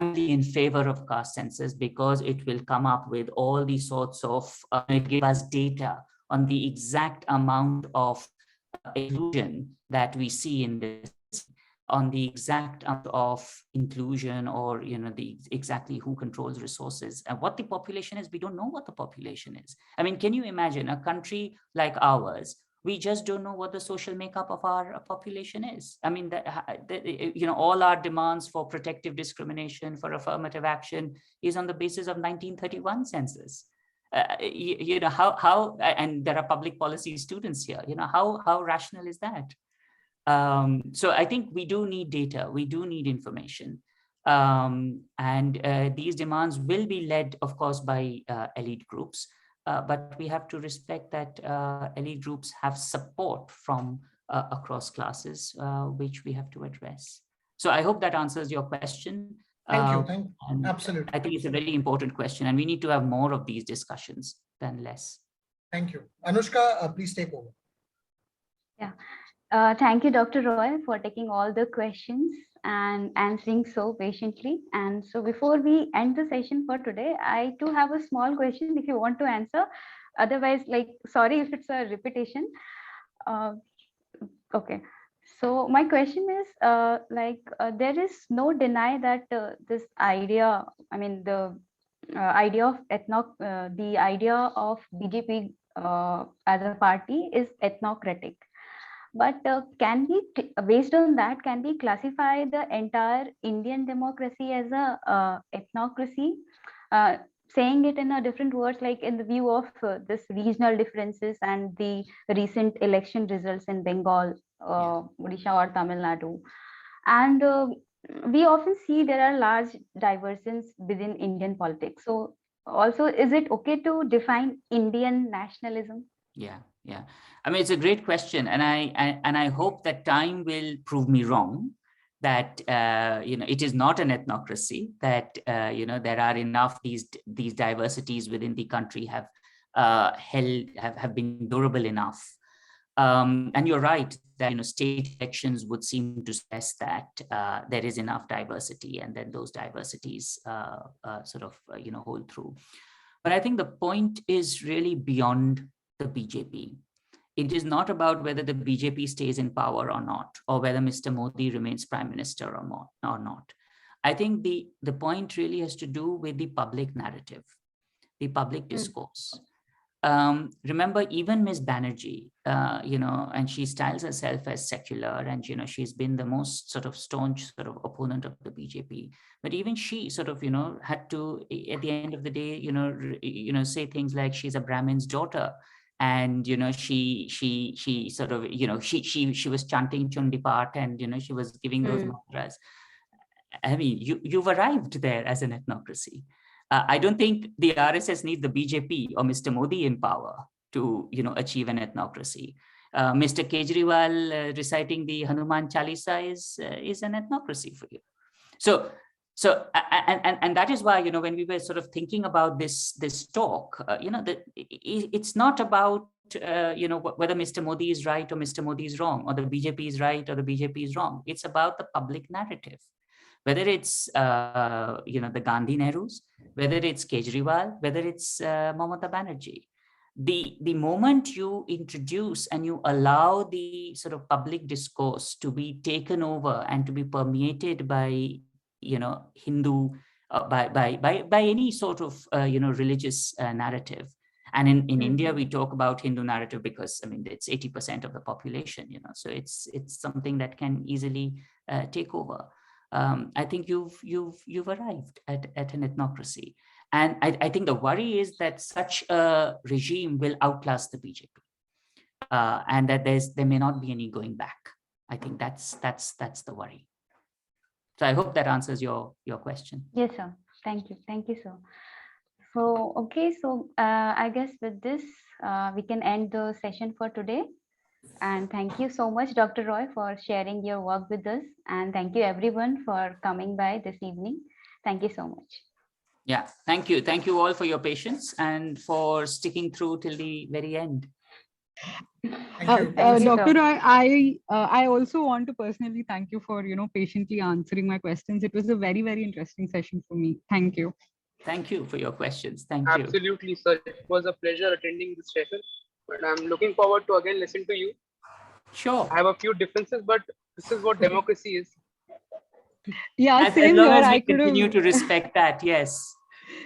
B: In favor of caste census because it will come up with all these sorts of give us data on the exact amount of inclusion that we see in this, on the exact amount of inclusion, or the exactly who controls resources and what the population is. We don't know what the population is. I mean, can you imagine a country like ours? We just don't know what the social makeup of our population is. I mean, all our demands for protective discrimination, for affirmative action is on the basis of 1931 census. How, and there are public policy students here, how rational is that? So I think we do need data, we do need information. And these demands will be led, of course, by elite groups. But we have to respect that elite groups have support from across classes, which we have to address. So I hope that answers your question.
D: Thank you. Absolutely.
B: I think it's a very important question, and we need to have more of these discussions than less.
D: Thank you. Anushka, please take over.
A: Yeah. Thank you, Dr. Roy, for taking all the questions and answering so patiently. And so before we end the session for today, I too have a small question if you want to answer. Otherwise, sorry if it's a repetition. Okay. So my question is, there is no deny that this idea, I mean, the idea of the idea of BJP as a party is ethnocratic. But can we, based on that, can we classify the entire Indian democracy as a ethnocracy? Saying it in a different words, like in the view of this regional differences and the recent election results in Bengal, Odisha or Tamil Nadu. And we often see there are large divergences within Indian politics. So also, is it okay to define Indian nationalism?
B: Yeah. I mean, it's a great question, and I hope that time will prove me wrong. That it is not an ethnocracy. That there are enough these diversities within the country have been durable enough. And you're right that state elections would seem to stress that there is enough diversity, and then those diversities hold through. But I think the point is really beyond the BJP. It is not about whether the BJP stays in power or not, or whether Mr. Modi remains prime minister or not. I think the point really has to do with the public narrative, the public discourse. Remember, even Ms. Banerjee, and she styles herself as secular, and she's been the most sort of staunch sort of opponent of the BJP. But even she sort of had to, at the end of the day, say things like she's a Brahmin's daughter. And she sort of she was chanting Chundi Path, and she was giving those mantras. I mean, you've arrived there as an ethnocracy. I don't think the RSS needs the BJP or Mr. Modi in power to achieve an ethnocracy. Mr. Kejriwal reciting the Hanuman Chalisa is an ethnocracy for you. So and that is why when we were sort of thinking about this talk, that it's not about whether Mr. Modi is right or Mr. Modi is wrong, or the BJP is right or the BJP is wrong. It's about the public narrative, whether it's the Gandhi Nehrus, whether it's Kejriwal, whether it's Mamata Banerjee. The moment you introduce and you allow the sort of public discourse to be taken over and to be permeated by Hindu, by any sort of religious narrative. And in India, we talk about Hindu narrative because it's 80% of the population, so it's something that can easily take over. I think you've arrived at an ethnocracy. And I think the worry is that such a regime will outlast the BJP, and that there may not be any going back. I think that's the worry. So I hope that answers your question.
A: Yes, sir. Thank you, sir. So, okay, so I guess with this, we can end the session for today. And thank you so much, Dr. Roy, for sharing your work with us. And thank you everyone for coming by this evening. Thank you so much.
B: Yeah, thank you. Thank you all for your patience and for sticking through till the very end.
D: Thank you.
A: Thank you,
F: Dr.
A: sir.
F: Roy, I also want to personally thank you for patiently answering my questions. It was a very, very interesting session for me. Thank you.
B: Thank you for your questions. Thank you.
C: Absolutely, sir. It was a pleasure attending this session, but I'm looking forward to again listen to you.
B: Sure.
C: I have a few differences, but this is what democracy is.
F: Yeah,
B: As
F: same
B: long
F: here.
B: as we
F: I could
B: continue to
F: have.
B: respect that, yes.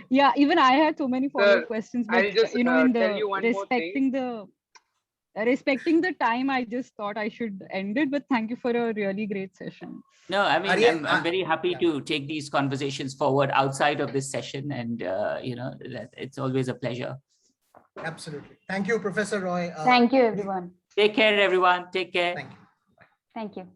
F: Yeah, even I had so many follow-up
C: Sir,
F: questions, but
C: I'll just
F: in
C: tell
F: the
C: you one more thing.
F: respecting the time, I just thought I should end it. But thank you for a really great session.
B: No, I mean,
D: Arya,
B: I'm very happy
D: yeah.
B: to take these conversations forward outside of this session, and it's always a pleasure.
D: Absolutely. Thank you, Professor Roy.
A: Thank you, everyone.
B: Take care, everyone. Take care.
D: Thank you.
A: Thank you.